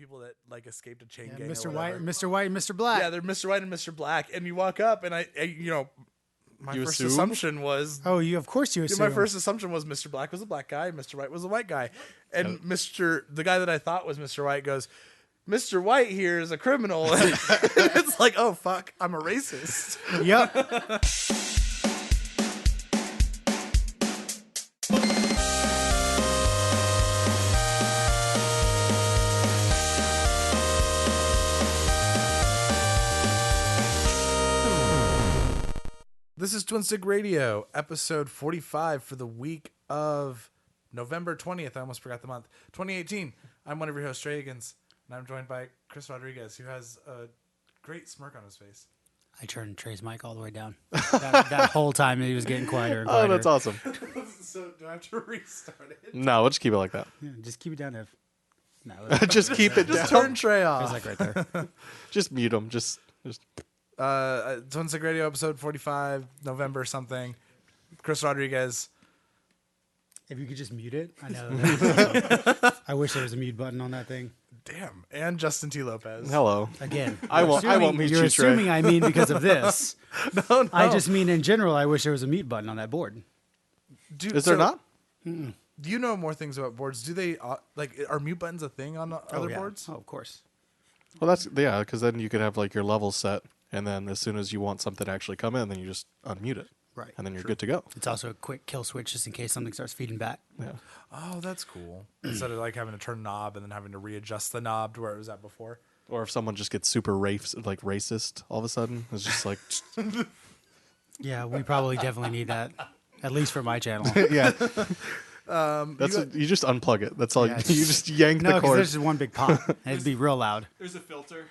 people that like escaped a chain gang. Mr. White, Mr. White, and Mr. Black. Yeah, they're Mr. White and Mr. Black, and you walk up, and my first assumption was, of course you assume. my first assumption was Mr. Black was a black guy, and Mr. White was a white guy, and the guy that I thought was Mr. White goes, Mr. White here is a criminal. It's like, oh fuck, I'm a racist. Yep. This is Twin Stick Radio, episode 45 for the week of November 20th. I almost forgot the month. 2018. I'm one of your hosts, Trey Higgins, and I'm joined by Chris Rodriguez, who has a great smirk on his face. I turned Trey's mic all the way down. That whole time he was getting quieter and quieter. Oh, that's awesome. So do I have to restart it? No, we'll just keep it like that. Yeah, just keep it down, Ev. No, Just keep it down. Just turn Trey off. it's like right there. Just mute him. Just. Twin Stick Radio, episode 45, November something. Chris Rodriguez. If you could just mute it, I know. I wish there was a mute button on that thing. Damn. And Justin T. Lopez. Hello. Again, I won't mute you, You're Trey. assuming I mean because of this. No. I just mean in general, I wish there was a mute button on that board. Is there not? Do you know more things about boards? Do they, are mute buttons a thing on other boards? Oh, of course. Well, because then you could have like your levels set, and then as soon as you want something to actually come in, then you just unmute it. Right. And then you're good to go. It's also a quick kill switch just in case something starts feeding back. Yeah. Oh, that's cool. Instead of like having to turn a knob and then having to readjust the knob to where it was at before. Or if someone just gets super racist all of a sudden, it's just like. Yeah, we probably definitely need that. At least for my channel. Yeah. You just unplug it. That's all. Yeah, You just yank No, the because cord. there's just one big pot. It'd be real loud. There's a filter.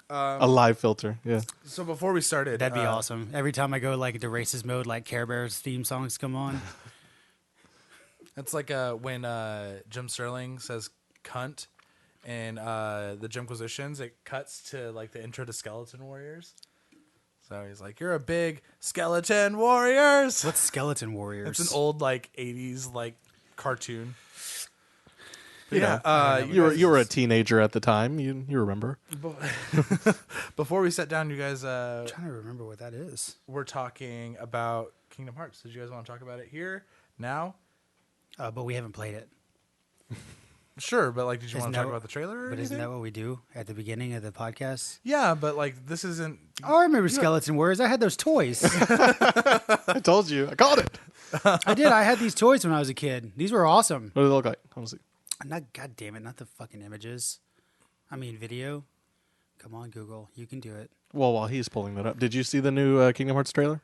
A live filter. Yeah. So before we started, That'd be awesome. Every time I go like into racist mode, like Care Bears theme songs come on. It's like when Jim Sterling says "cunt" in the Jimquisitions, it cuts to like the intro to Skeleton Warriors. So he's like, "You're a big skeleton warriors." What's Skeleton Warriors? It's an old like '80s like cartoon. But Yeah. You were a teenager at the time. You remember. Before we sat down, you guys I'm trying to remember what that is. were talking about Kingdom Hearts. Did you guys want to talk about it here now? But we haven't played it. Sure, but like, did you Isn't want to that talk what- about the trailer? Or But isn't anything? that what we do at the beginning of the podcast? Yeah, but like, this isn't. Oh, I remember Skeleton Warriors. I had those toys. I told you. I called it. I did. I had these toys when I was a kid. These were awesome. What do they look like? Honestly. Not, God damn it, not the fucking images. I mean, video. Come on, Google. You can do it. Well, while he's pulling that up, did you see the new Kingdom Hearts trailer?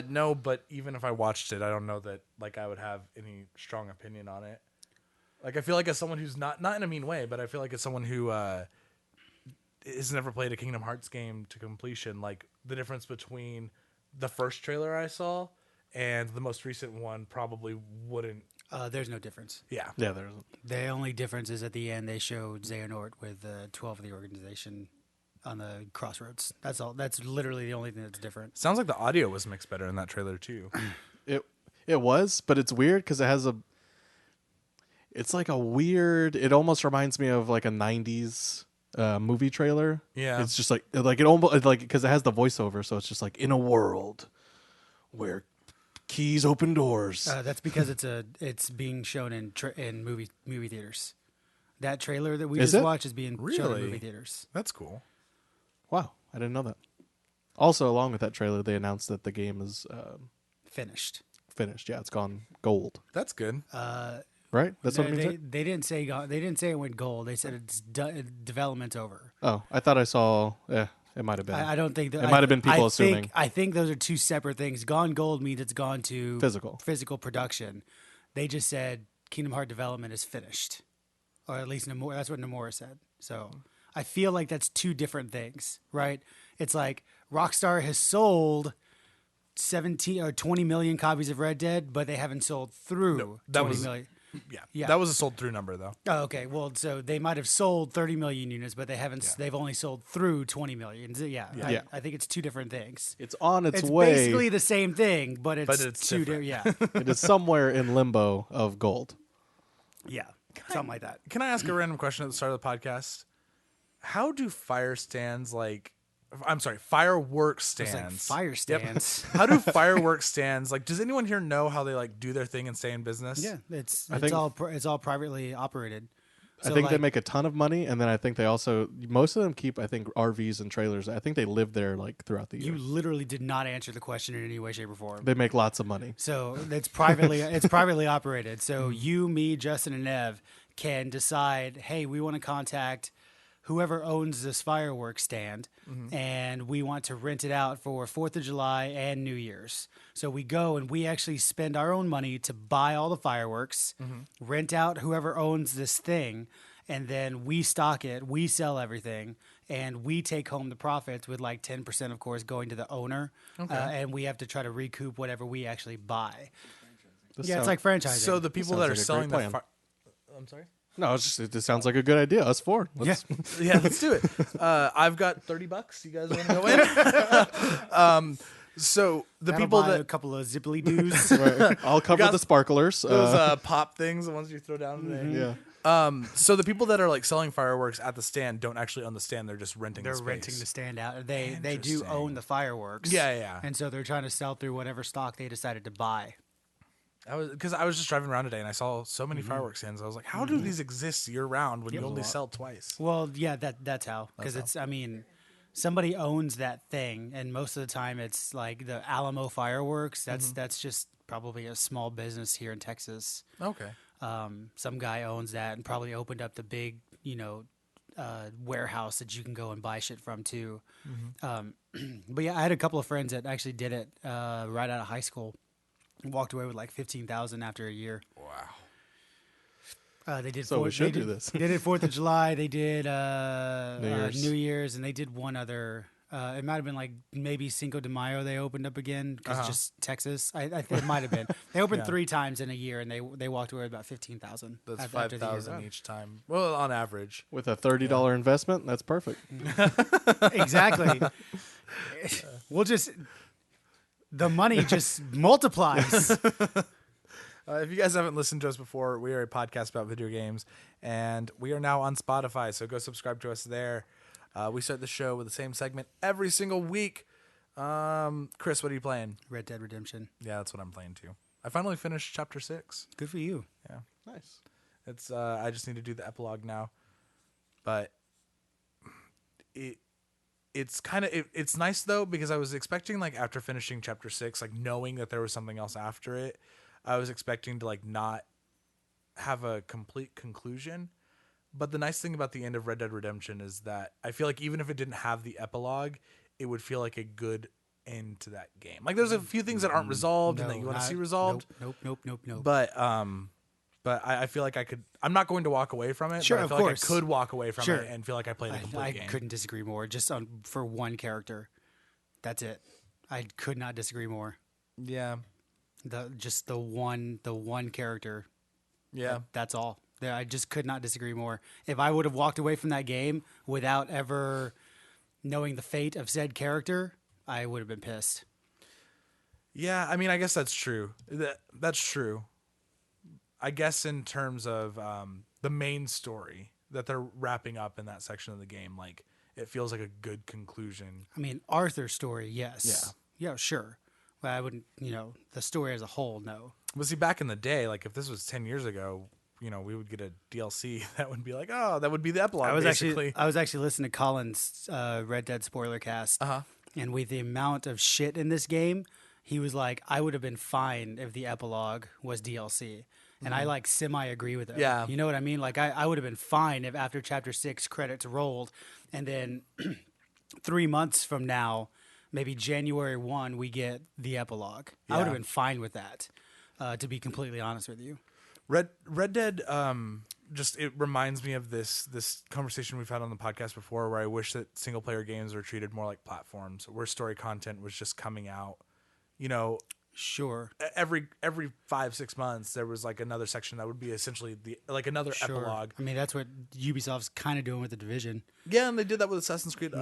No, but even if I watched it, I don't know that like I would have any strong opinion on it. Like, I feel like as someone who's not in a mean way, but I feel like as someone who has never played a Kingdom Hearts game to completion, like the difference between the first trailer I saw and the most recent one probably wouldn't. There's no difference. Yeah. Yeah, there isn't. The only difference is at the end they showed Xehanort with 12 of the organization on the crossroads. That's all. That's literally the only thing that's different. Sounds like the audio was mixed better in that trailer too. It was, but it's weird because it has a. It's like a weird. It almost reminds me of like a '90s movie trailer. Yeah. It's just like it almost like because it has the voiceover, so it's just like in a world where keys open doors. That's because it's being shown in movie theaters. That trailer that we Is just it? watched is being shown in Really? movie theaters. That's cool. Wow, I didn't know that. Also, along with that trailer, they announced that the game is Finished. finished. Yeah, it's gone gold. That's good. Right? That's what it means. They didn't say they didn't say it went gold. They said it's development's over. Oh, I thought I saw. Yeah, it might have been. I don't think that It might have been people assuming. I think those are two separate things. Gone gold means it's gone to Physical production. They just said Kingdom Hearts development is finished, or at least Nomura, that's what Nomura said. So I feel like that's two different things, right? It's like Rockstar has sold 17 or 20 million copies of Red Dead, but they haven't sold through No, that 20 was- million. Yeah. That was a sold through number though. Oh, okay. Well, so they might have sold 30 million units, but they haven't. They've only sold through 20 million. So, yeah. I think it's two different things. It's on its It's way. basically the same thing, but it's it's two different. different. Yeah. It is somewhere in limbo of gold. Yeah. something like that. Can I ask a random question at the start of the podcast? How do firework stands It's like fire Yep. stands. How do firework stands does anyone here know how they do their thing and stay in business? Yeah, it's think- all privately operated. I So, think they like, make a ton of money, and then I think they also most of them keep RVs and trailers. I think they live there throughout the year. you literally did not answer the question in any way, shape, or form. They make lots of money. So it's privately operated. So you, me, Justin, and Ev can decide, hey, we want to contact whoever owns this fireworks stand, and we want to rent it out for 4th of July and New Year's. So we go and we actually spend our own money to buy all the fireworks, rent out whoever owns this thing, and then we stock it, we sell everything, and we take home the profits with 10%, of course, going to the owner, and we have to try to recoup whatever we actually buy. This Yeah, it's sound- like franchising. So the people sounds that are like a great selling the plan. I'm sorry. No, it just sounds like a good idea. Us four. Let's, Yeah, let's do it. I've got $30. You guys want to go in? So the That'll people buy that a couple of zippily doos. Right. I'll cover got the sparklers. those pop things, the ones you throw down. Yeah. So the people that are selling fireworks at the stand don't actually own the stand; they're just renting. They're the space. renting the stand out. They do Interesting. own the fireworks. Yeah. And so they're trying to sell through whatever stock they decided to buy. I was just driving around today and I saw so many fireworks stands. I was like, how do these exist year round when you only sell twice? Well, yeah, that's how. Because somebody owns that thing, and most of the time it's the Alamo fireworks. That's just probably a small business here in Texas. Okay. Some guy owns that and probably opened up the big, warehouse that you can go and buy shit from too. But yeah, I had a couple of friends that actually did it right out of high school. Walked away with $15,000 after a year. Wow. They did. So we should do this. They did 4th of July. They did Year's. New Year's, and they did one other. It might have been maybe Cinco de Mayo. They opened up again because just Texas. I think it might have been. They opened 3 times in a year, and they walked away with about $15,000. That's 5,000 each time. Well, on average. With a $30 investment, that's perfect. Exactly. The money just multiplies. If you guys haven't listened to us before, we are a podcast about video games, and we are now on Spotify, so go subscribe to us there. We start the show with the same segment every single week. Chris, what are you playing? Red Dead Redemption. Yeah, that's what I'm playing too. I finally finished Chapter 6. Good for you. Yeah. Nice. It's I just need to do the epilogue now. But it's nice though, because I was expecting after finishing Chapter 6, knowing that there was something else after it, I was expecting to not have a complete conclusion. But the nice thing about the end of Red Dead Redemption is that I feel even if it didn't have the epilogue, it would feel like a good end to that game. There's a few things that aren't resolved and that you want to see resolved. Nope. But I feel like I could. I'm not going to walk away from it. Sure, but I of feel course. like I could walk away from Sure. it and feel like I played a complete I game. couldn't disagree more. Just for one character, that's it. I could not disagree more. Yeah, The one character. yeah. That's all. I just could not disagree more. If I would have walked away from that game without ever knowing the fate of said character, I would have been pissed. Yeah, I mean, I guess that's true. That's true. I guess in terms of the main story that they're wrapping up in that section of the game, it feels like a good conclusion. I mean, Arthur's story, yes. Yeah, sure. But I wouldn't, the story as a whole, no. But see, back in the day, if this was 10 years ago, we would get a DLC that would be that would be the epilogue. I was basically. actually listening to Colin's Red Dead spoiler cast, and with the amount of shit in this game, he was like, I would have been fine if the epilogue was DLC. And I semi agree with him. Yeah. You know what I mean? I would have been fine if after Chapter 6 credits rolled, and then 3 months from now, maybe January 1, we get the epilogue. I would have been fine with that, to be completely honest with you. Red Dead, it reminds me of this conversation we've had on the podcast before, where I wish that single player games were treated more like platforms, where story content was just coming out. Sure. Every 5-6 months there was another section that would be essentially another Sure. epilogue. I mean, that's what Ubisoft's kind of doing with the Division. Yeah, and they did that with Assassin's Creed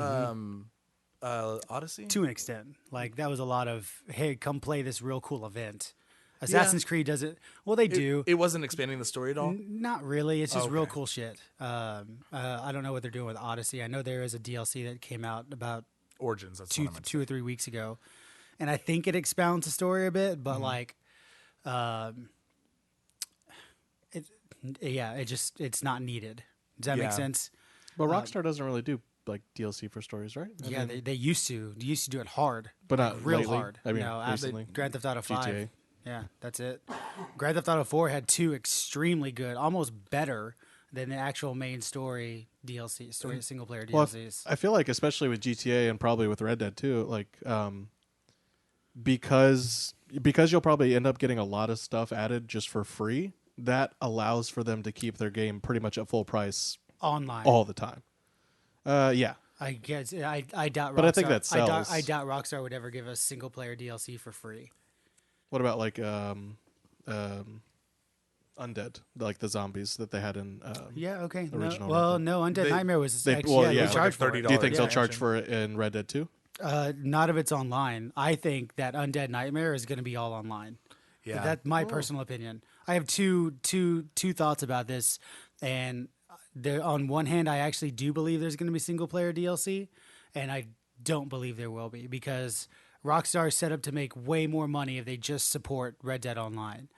Odyssey. To an extent. That was a lot of, hey, come play this real cool event. Assassin's Creed doesn't. Well, they do. It wasn't expanding the story at all. Not really. It's just real Okay. cool shit. I don't know what they're doing with Odyssey. I know there is a DLC that came out about Origins. That's what I meant to 2 or 3 weeks ago, and I think it expounds the story a bit. But like, it's not needed. Does that make Yeah. sense? But Rockstar doesn't really do like DLC for stories, right? I Yeah, mean, they used to. They used to do it hard, but like, not real lately. hard. I mean, after recently. Grand Theft Auto 5. GTA. Yeah, that's it. Grand Theft Auto 4 had 2 extremely good, almost better than the actual main story DLC, single player Well, DLCs. I feel like especially with GTA and probably with Red Dead too, like because you'll probably end up getting a lot of stuff added just for free. That allows for them to keep their game pretty much at full price Online. all the time. Yeah. I guess I doubt. Rockstar, But I think that sells. I doubt Rockstar would ever give us single player DLC for free. What about like Undead, like the zombies that they had in? Yeah. Okay. Original No, Red Dead. no. Undead They- Nightmare was they- actually, well, yeah, yeah. they Like charged for it. $30 Do you think they'll Yeah. charge for it in Red Dead 2? Not if it's online. I think that Undead Nightmare is going to be all online. Yeah. That's my personal opinion. I have two thoughts about this, and there, on one hand, I actually do believe there's going to be single player DLC, and I don't believe there will be because Rockstar is set up to make way more money if they just support Red Dead Online.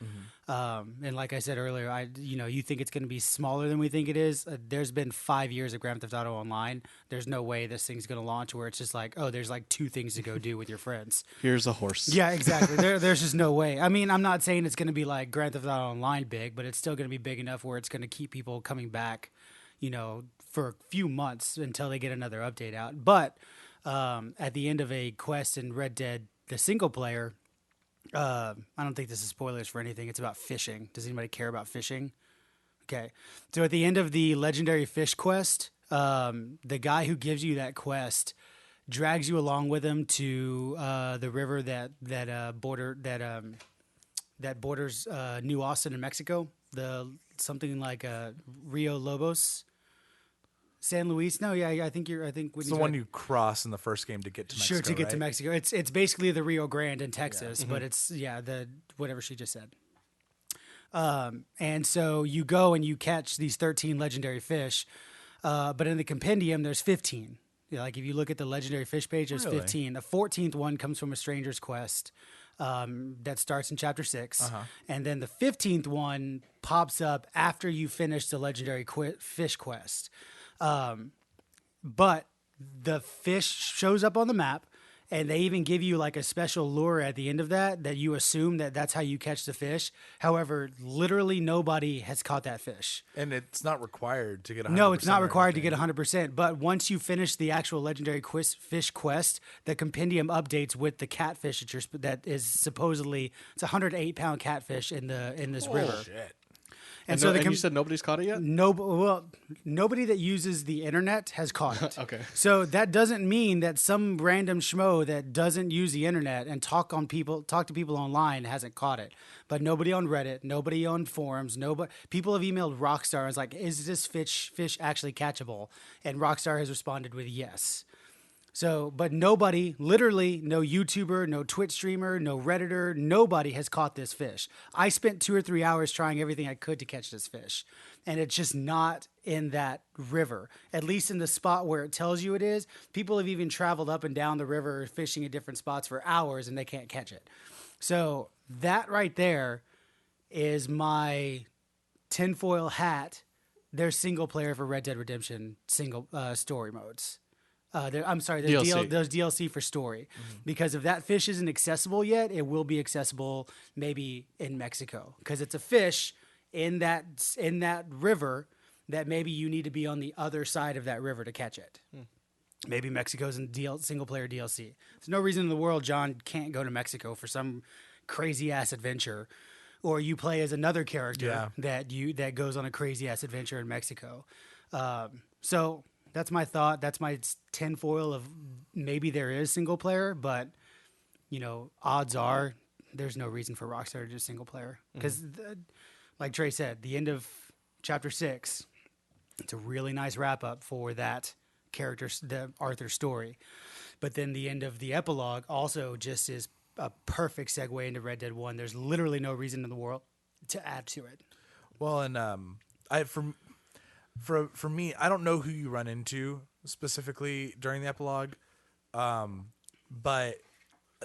And like I said earlier, you think it's going to be smaller than we think it is. There's been 5 years of Grand Theft Auto Online. There's no way this thing's going to launch where it's just like, oh, there's like 2 things to go do with your friends. Here's a horse. Yeah, exactly. There's just no way. I mean, I'm not saying it's going to be like Grand Theft Auto Online big, but it's still going to be big enough where it's going to keep people coming back, for a few months until they get another update out. But at the end of a quest in Red Dead, the single player, I don't think this is spoilers for anything. It's about fishing. Does anybody care about fishing? Okay. So at the end of the legendary fish quest, the guy who gives you that quest drags you along with him to the river that borders New Austin in Mexico. Something like Rio Lobos. San Luis? No, yeah, I think It's the one you cross in the first game to get to Mexico. Sure, to get to right? Mexico. It's basically the Rio Grande in Texas, but it's the whatever she just said. And so you go and you catch these 13 legendary fish, but in the compendium there's 15. Like if you look at the legendary fish page, there's Really? 15. The 14th one comes from a stranger's quest that starts in chapter 6, and then the 15th one pops up after you finish the legendary fish quest. But the fish shows up on the map, and they even give you like a special lure at the end of that you assume that's how you catch the fish. However, literally nobody has caught that fish. And it's not required to get 100%. No, it's not or required to get anything. 100%. But once you finish the actual legendary fish quest, the compendium updates with the catfish that is supposedly it's a 108-pound catfish in this river. Shit. And So so you said nobody's caught it yet? nobody that uses the internet has caught it. Okay. So that doesn't mean that some random schmo that doesn't use the internet and talk to people online hasn't caught it. But nobody on Reddit, nobody on forums, people have emailed Rockstar and was like, "Is this fish actually catchable?" And Rockstar has responded with yes. So, but nobody, literally no YouTuber, no Twitch streamer, no Redditor, nobody has caught this fish. I spent 2 or 3 hours trying everything I could to catch this fish, and it's just not in that river, at least in the spot where it tells you it is. People have even traveled up and down the river fishing at different spots for hours, and they can't catch it. So that right there is my tinfoil hat. There's single player for Red Dead Redemption single story modes. I'm sorry, there's DLC. there's DLC for story. Because if that fish isn't accessible yet, it will be accessible maybe in Mexico. Because it's a fish in that river that maybe you need to be on the other side of that river to catch it. Maybe Mexico's in single player DLC. There's no reason in the world John can't go to Mexico for some crazy ass adventure. Or you play as another character that goes on a crazy ass adventure in Mexico. So that's my thought. That's my tinfoil of maybe there is single player, but odds are there's no reason for Rockstar to do single player because, like Trey said, the end of chapter 6, it's a really nice wrap up for that character, the Arthur story. But then the end of the epilogue also just is a perfect segue into Red Dead 1. There's literally no reason in the world to add to it. Well, and for me, I don't know who you run into specifically during the epilogue, but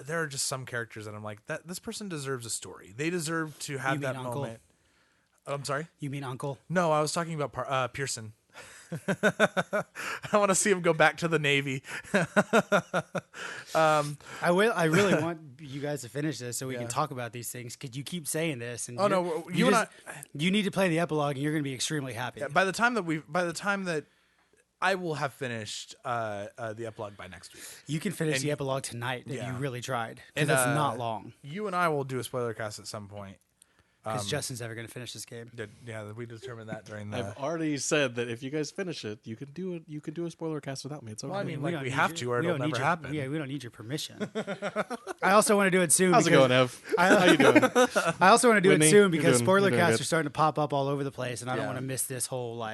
there are just some characters that I'm like, that this person deserves a story. They deserve to have that Uncle? moment. Oh, I'm sorry? You mean Uncle? No, I was talking about Pearson. I want to see him go back to the Navy. I really want you guys to finish this so we can talk about these things. Because you keep saying this, and you need to play the epilogue, and you're going to be extremely happy. By the time that I will have finished the epilogue by next week. You can finish the epilogue tonight if you really tried, because it's not long. You and I will do a spoiler cast at some point. Because Justin's never going to finish this game. Yeah, we determined that during the. I've already said that if you guys finish it, you can do it. You can do a spoiler cast without me. It's okay. Well, I mean, we have to, or it'll never happen. Yeah, we don't need your permission. I also want to do it soon. How's it going, Ev? How you doing? I also want to do Whitney, it soon because you're spoiler doing casts good. are starting to pop up all over the place, and I don't want to miss this whole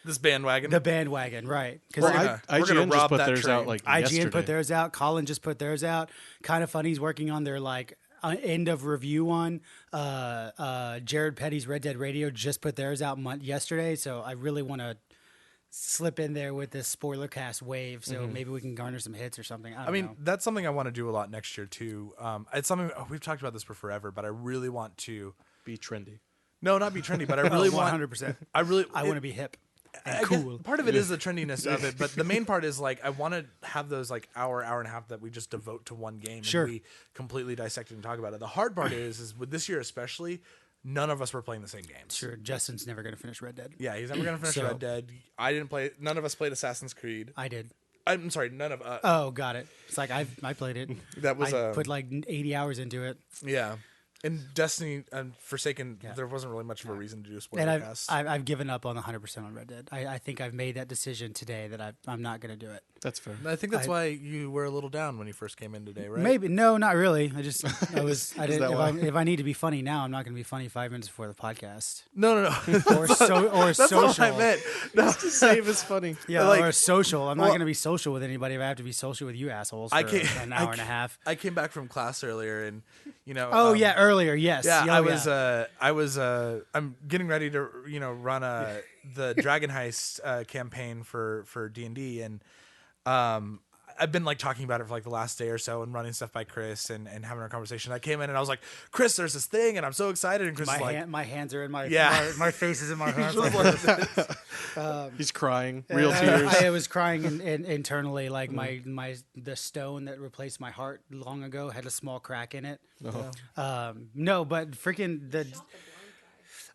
This bandwagon. the bandwagon, right? Because Well, we're gonna IGN just rob put that theirs train. out IGN yesterday. put theirs out. Colin just put theirs out. Kind of Funny's working on their end of review one. Jared Petty's Red Dead Radio just put theirs out yesterday. So I really want to slip in there with this spoiler cast wave. So maybe we can garner some hits or something. I don't know. That's something I want to do a lot next year too. It's something we've talked about this for forever, but I really want to Be trendy. No, not be trendy, but I really want 100%. I want to be hip and I guess cool. part of it is the trendiness of it, but the main part is I want to have those hour and a half that we just devote to one game Sure. and we completely dissect it and talk about it. The hard part is with this year especially, none of us were playing the same games. Sure, Justin's never going to finish Red Dead. Yeah, he's never going to finish Red Dead. I didn't play. None of us played Assassin's Creed. I did. I'm sorry, none of Oh, got it. It's I played it. That was I put 80 hours into it. yeah. And Destiny and Forsaken, there wasn't really much of a reason to do a spoiler And cast. I've given up on 100% on Red Dead. I think I've made that decision today that I'm not going to do it. That's fair. I think that's why you were a little down when you first came in today, right? Maybe no, not really. I didn't. that If I need to be funny now, I'm not going to be funny 5 minutes before the podcast. No. Or That's social. not what I meant. No. To save is funny. Yeah, or social. I'm not going to be social with anybody if I have to be social with you assholes for an hour and a half. I came back from class earlier, and earlier, yes. Yeah, Yeah, I'm getting ready to run the Dragon Heist campaign for D&D, and I've been talking about it for the last day or so and running stuff by Chris and having our conversation. I came in and I was like, Chris, there's this thing, and I'm so excited. And Chris is like, my hands are in my my face is in my hands. He's crying, real tears. I was crying internally, the stone that replaced my heart long ago had a small crack in it. No, but freaking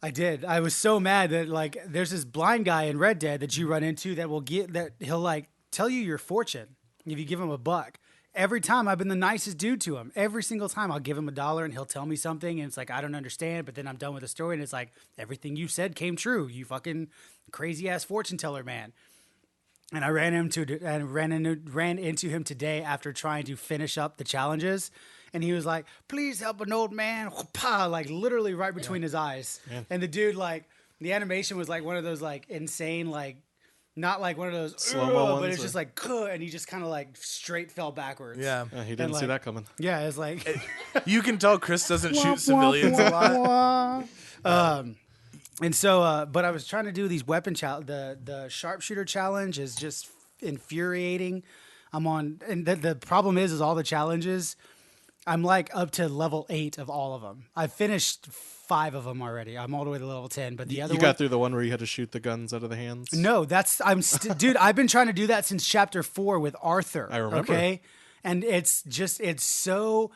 I did. I was so mad that there's this blind guy in Red Dead that you run into that he'll tell you your fortune if you give him $1. Every time I've been the nicest dude to him. Every single time I'll give him $1 and he'll tell me something and it's I don't understand, but then I'm done with the story and it's everything you said came true. You fucking crazy ass fortune teller, man. And I ran into him today after trying to finish up the challenges. And he was like, please help an old man. Literally right between his eyes. Yeah. And the dude, the animation was one of those insane, not one of those slow-mo ones, but it's just and he just kind of straight fell backwards. Yeah. He didn't see that coming. Yeah, it's you can tell Chris doesn't shoot civilians a lot. And so, but I was trying to do these weapon the sharpshooter challenge is just infuriating. I'm on, and the problem is all the challenges, I'm up to level 8 of all of them. I've finished 5 of them already. I'm all the way to level 10, but the other you got through the one where you had to shoot the guns out of the hands? No, dude, I've been trying to do that since chapter 4 with Arthur. I remember. Okay. And it's so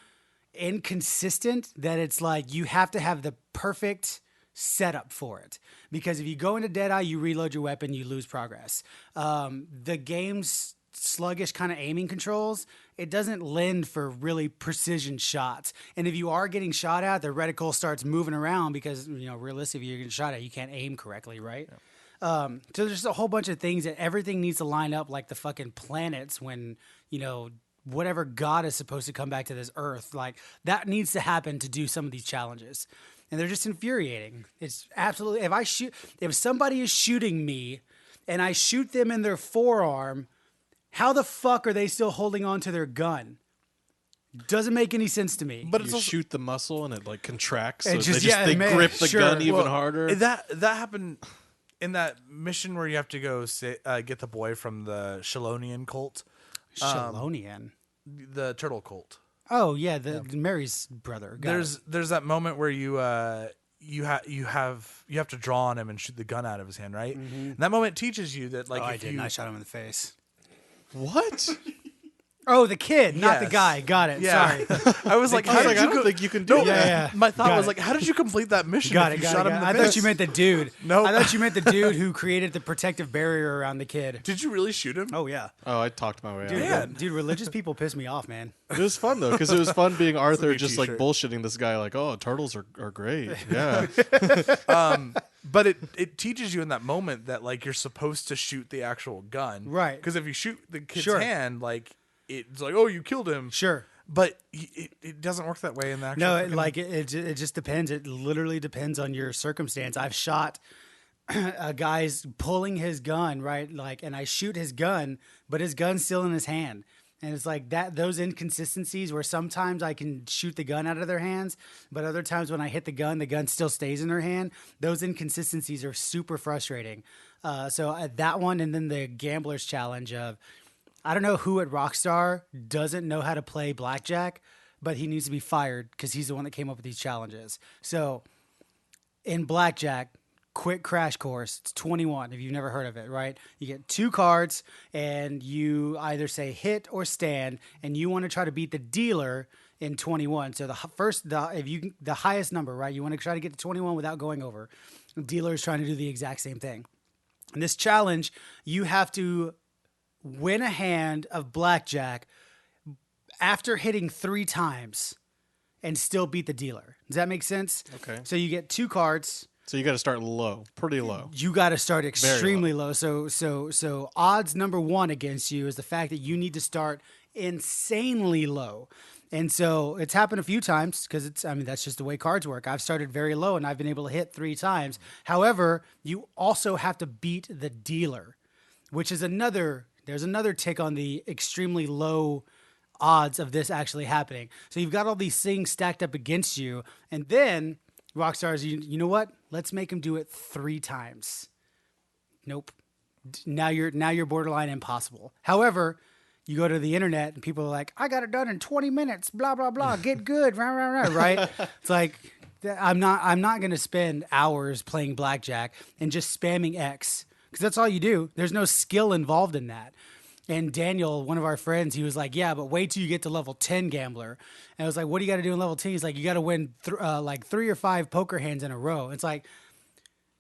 inconsistent that it's you have to have the perfect setup for it. Because if you go into Deadeye, you reload your weapon, you lose progress. The game's sluggish kind of aiming controls, it doesn't lend for really precision shots. And if you are getting shot at, the reticle starts moving around because, realistically, you're getting shot at, you can't aim correctly, right? Yeah. So there's just a whole bunch of things that everything needs to line up like the fucking planets when, whatever God is supposed to come back to this earth. That needs to happen to do some of these challenges. And they're just infuriating. It's absolutely, if somebody is shooting me and I shoot them in their forearm, how the fuck are they still holding on to their gun? Doesn't make any sense to me. But You it's also, shoot the muscle and it like contracts. It So just- they yeah, they man, grip the sure. gun even well, harder. That happened in that mission where you have to go get the boy from the Shalonian cult, Shalonian. the turtle cult. Oh yeah, the Mary's brother. Got it. There's that moment where you have to draw on him and shoot the gun out of his hand, right? And that moment teaches you that like Oh, I if did. you I shot him in the face. What? Oh, the kid, not the Yes. guy. Got it. Yeah. Sorry. I was like, I how was did like, I you don't go- think you can do No, that. Yeah. My thought Got was it. like, how did you complete that mission? Got if it. you Got shot it. him in the I face? thought you meant the dude. Nope. I thought you meant the dude who created the protective barrier around the kid. Did you really shoot him? Oh yeah. Oh, I talked my way out. Dude, of Man. it. dude, religious people piss me off, man. It was fun though, because it was fun being Arthur, new just like t-shirt. bullshitting this guy, like, "Oh, turtles are great." Yeah, But it teaches you in that moment that like you're supposed to shoot the actual gun, Right. Because if you shoot the kid's Sure. hand, like it's like, oh, you killed him. Sure. But it doesn't work that way in the actual. No, freaking- it just depends. It literally depends on your circumstance. I've shot a guy's pulling his gun, right? Like, and I shoot his gun, but his gun's still in his hand. And it's like that, those inconsistencies where sometimes I can shoot the gun out of their hands, but other times when I hit the gun still stays in their hand. Those inconsistencies are super frustrating. So that one, and then the gambler's challenge of, I don't know who at Rockstar doesn't know how to play blackjack, but he needs to be fired because he's the one that came up with these challenges. So in blackjack, quick crash course, it's 21 if you've never heard of it, right? You get 2 cards and you either say hit or stand, and you want to try to beat the dealer in 21. So the highest number, right? You want to try to get to 21 without going over. The dealer is trying to do the exact same thing. In this challenge, you have to win a hand of blackjack after hitting 3 times and still beat the dealer. Does that make sense? Okay. So you get 2 cards. so you got to start low, pretty low. You got to start extremely low. So odds number 1 against you is the fact that you need to start insanely low. And so it's happened a few times because that's just the way cards work. I've started very low and I've been able to hit 3 times. However, you also have to beat the dealer, which is there's another tick on the extremely low odds of this actually happening. So you've got all these things stacked up against you, and then Rockstar's, you know what? Let's make him do it 3 times. Nope. Now you're borderline impossible. However, you go to the internet and people are like, I got it done in 20 minutes, blah, blah, blah, get good, rah, rah, rah, right? It's like, I'm not going to spend hours playing blackjack and just spamming X, because that's all you do. There's no skill involved in that. And Daniel, one of our friends, he was like, yeah, but wait till you get to level 10 gambler. And I was like, what do you got to do in level 10? He's like, you got to win like 3 or 5 poker hands in a row. It's like,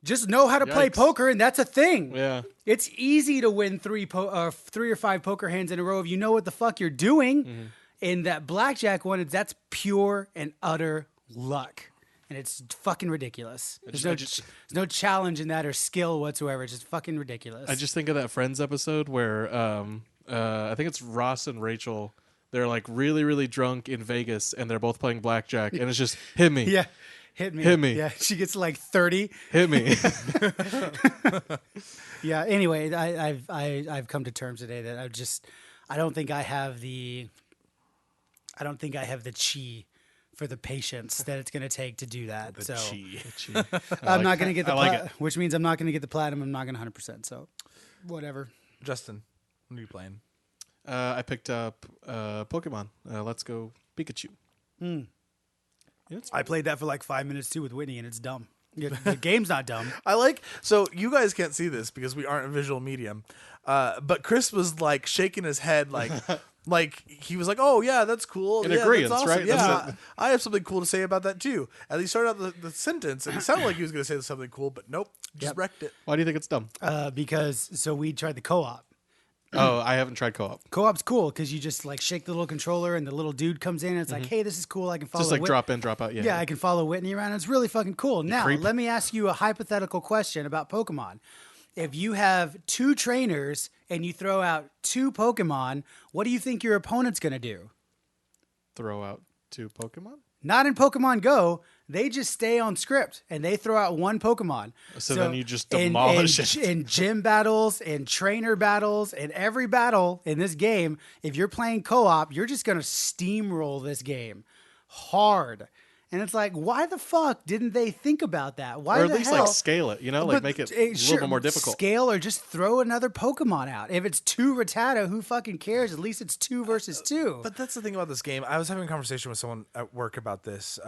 just know how to play Yikes. poker, and that's a thing. Yeah. It's easy to win 3 or 5 poker hands in a row if you know what the fuck you're doing. In that blackjack one, that's pure and utter luck. And it's fucking ridiculous. There's no challenge in that or skill whatsoever. It's just fucking ridiculous. I just think of that Friends episode where I think it's Ross and Rachel. They're like really, really drunk in Vegas, and they're both playing blackjack, and it's just hit me, yeah, hit me. Hit me. Yeah, she gets like 30. hit me. Yeah. Anyway, I've come to terms today that I don't think I have the chi for the patience that it's going to take to do that. So I'm not going to get the which means I'm not going to get the platinum. I'm not going to 100%. So whatever. Justin, what are you playing? I picked up Pokemon. Let's Go Pikachu. I played that for like 5 minutes too with Whitney, and it's dumb. The game's not dumb. So you guys can't see this because we aren't a visual medium, but Chris was like shaking his head like like he was like, oh yeah, that's cool. In yeah, agreement, that's awesome. right? Yeah, That's I have something cool to say about that too. And he started out the sentence and it sounded like he was going to say something cool, but nope, just wrecked it. Why do you think it's dumb? Because we tried the co-op. Oh, I haven't tried co-op. Co-op's cool because you just like shake the little controller and the little dude comes in and it's like, hey, this is cool. I can follow. Just like drop in, drop out. Yeah. Yeah, I can follow Whitney around. It's really fucking cool. Now, creep. let me ask you a hypothetical question about Pokemon. If you have 2 trainers and you throw out 2 Pokemon, what do you think your opponent's going to do? Throw out 2 Pokemon. Not in Pokemon Go. They just stay on script and they throw out one Pokemon. So then you just demolish it. In gym battles, in trainer battles, in every battle in this game, if you're playing co-op, you're just going to steamroll this game hard. And it's like, why the fuck didn't they think about that? Why or at the least hell? like scale it, like make it a little bit more difficult. Scale or just throw another Pokemon out. If it's 2 Rattata, who fucking cares? At least it's 2 versus 2. But that's the thing about this game. I was having a conversation with someone at work about this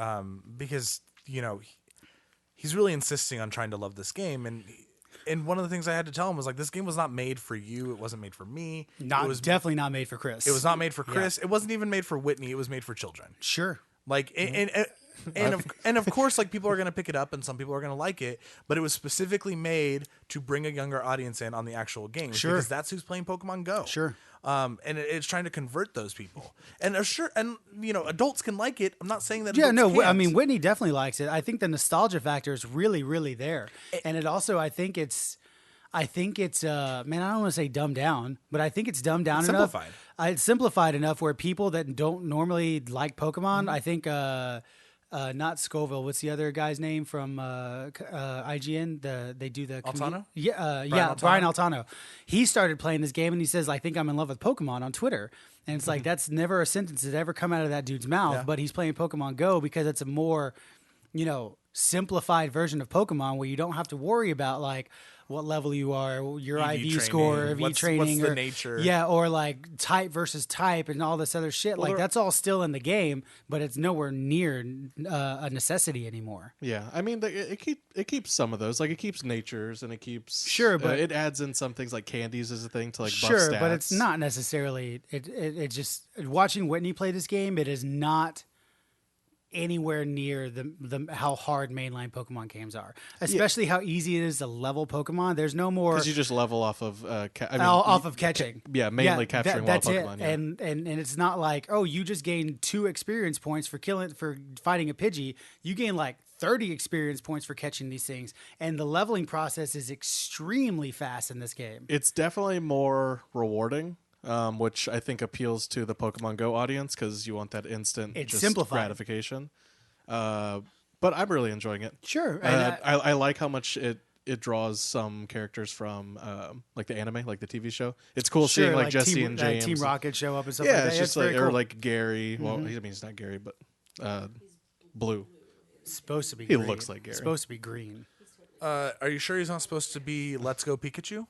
because, he's really insisting on trying to love this game. And one of the things I had to tell him was like, this game was not made for you. It wasn't made for me. It was definitely not made for Chris. It was not made for Chris. It wasn't even made for Whitney. It was made for children. Sure. Like, and of course, like people are going to pick it up and some people are going to like it, but it was specifically made to bring a younger audience in on the actual game. Sure. Because that's who's playing Pokemon Go. Sure. And it's trying to convert those people. And adults can like it. I'm not saying that. Yeah, no, can't. I mean, Whitney definitely likes it. I think the nostalgia factor is really, really there. And it also, I think it's, man, I don't want to say dumbed down, but I think it's dumbed down enough. Simplified. It's simplified enough where people that don't normally like Pokemon, I think, not Scoville. What's the other guy's name from IGN? They do the Altano? Brian Altano. He started playing this game and he says, "I think I'm in love with Pokemon" on Twitter. And it's like that's never a sentence that's ever come out of that dude's mouth. Yeah. But he's playing Pokemon Go because it's a more, simplified version of Pokemon where you don't have to worry about like what level you are, your EV IV training, score, EV training, what's the or nature. yeah, or like type versus type and all this other shit. Like that's all still in the game, but it's nowhere near a necessity anymore. Yeah, I mean, it keeps some of those. Like it keeps natures and it keeps but it adds in some things like candies as a thing to like buff sure, stats. but it's not necessarily. It just watching Whitney play this game. It is not anywhere near the how hard mainline Pokemon games are, especially how easy it is to level Pokemon. There's no more because you just level off of off of catching. Mainly capturing wild that's Pokemon. it. Yeah. And it's not like, oh, you just gained 2 experience points for fighting a Pidgey. You gain like 30 experience points for catching these things, and the leveling process is extremely fast in this game. It's definitely more rewarding. Which I think appeals to the Pokemon Go audience because you want that instant gratification. But I'm really enjoying it. Sure. I like how much it draws some characters from like the anime, like the TV show. It's cool seeing like Jesse and James. Team Rocket show up and stuff yeah, like that. it's just very or cool. like Gary. Well, I mean, he's not Gary, but Blue. Supposed to be He green. looks like Gary. Supposed to be green. Are you sure he's not supposed to be Let's Go Pikachu?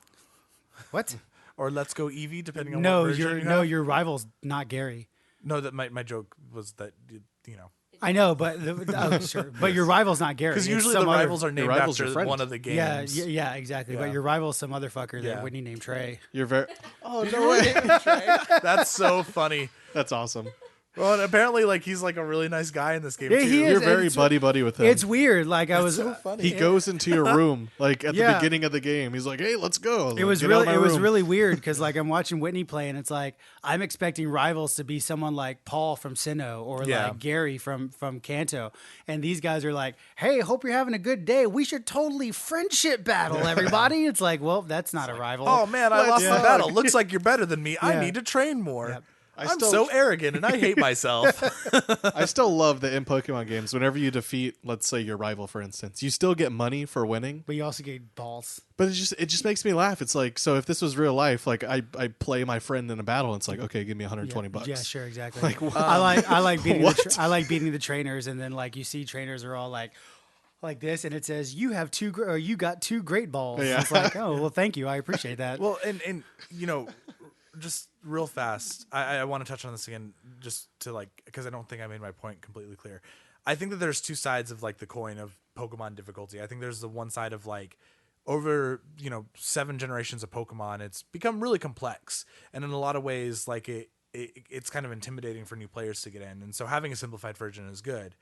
What? Or Let's Go Eevee, depending on what version you have? your rival's not Gary. No, that my joke was that I know, but sure. But your rival's not Gary. because It's usually some the other- rivals are named rival's your after friend. one of the Yeah, games. yeah, exactly. Yeah. But your rival's some other fucker Yeah. that Whitney named Trey. You're very. Oh no way! That's so funny. That's awesome. Well, and apparently, like he's like a really nice guy in this game Yeah, too. he is. You're very It's- buddy with him. It's weird. Like I was. so funny. He goes into your room like at the Yeah. beginning of the game. He's like, "Hey, let's go." It was Get out of really, my it was room. really weird because like I'm watching Whitney play and it's like I'm expecting rivals to be someone like Paul from Sinnoh or Yeah. like Gary from Kanto, and these guys are like, "Hey, hope you're having a good day. We should totally friendship battle, everybody." It's like, well, that's not a rival. Oh man, I lost the Yeah. battle. Looks like you're better than me. I Yeah. need to train more. Yep. I'm so arrogant and I hate myself. I still love that in Pokemon games, whenever you defeat, let's say your rival, for instance, you still get money for winning. But you also get balls. But it just makes me laugh. It's like, so if this was real life, like I play my friend in a battle, and it's like, okay, give me $120. Yeah, sure, exactly. Like, what? I like beating What? I like beating the trainers, and then like you see trainers are all like this, and it says you have you got 2 great balls. Yeah. It's like, oh well, thank you, I appreciate that. Well, and just real fast, I want to touch on this again, just to like, because I don't think I made my point completely clear. I think that there's 2 sides of like the coin of Pokemon difficulty. I think there's the one side of like over 7 generations of Pokemon, it's become really complex, and in a lot of ways, like it's kind of intimidating for new players to get in. And so having a simplified version is good.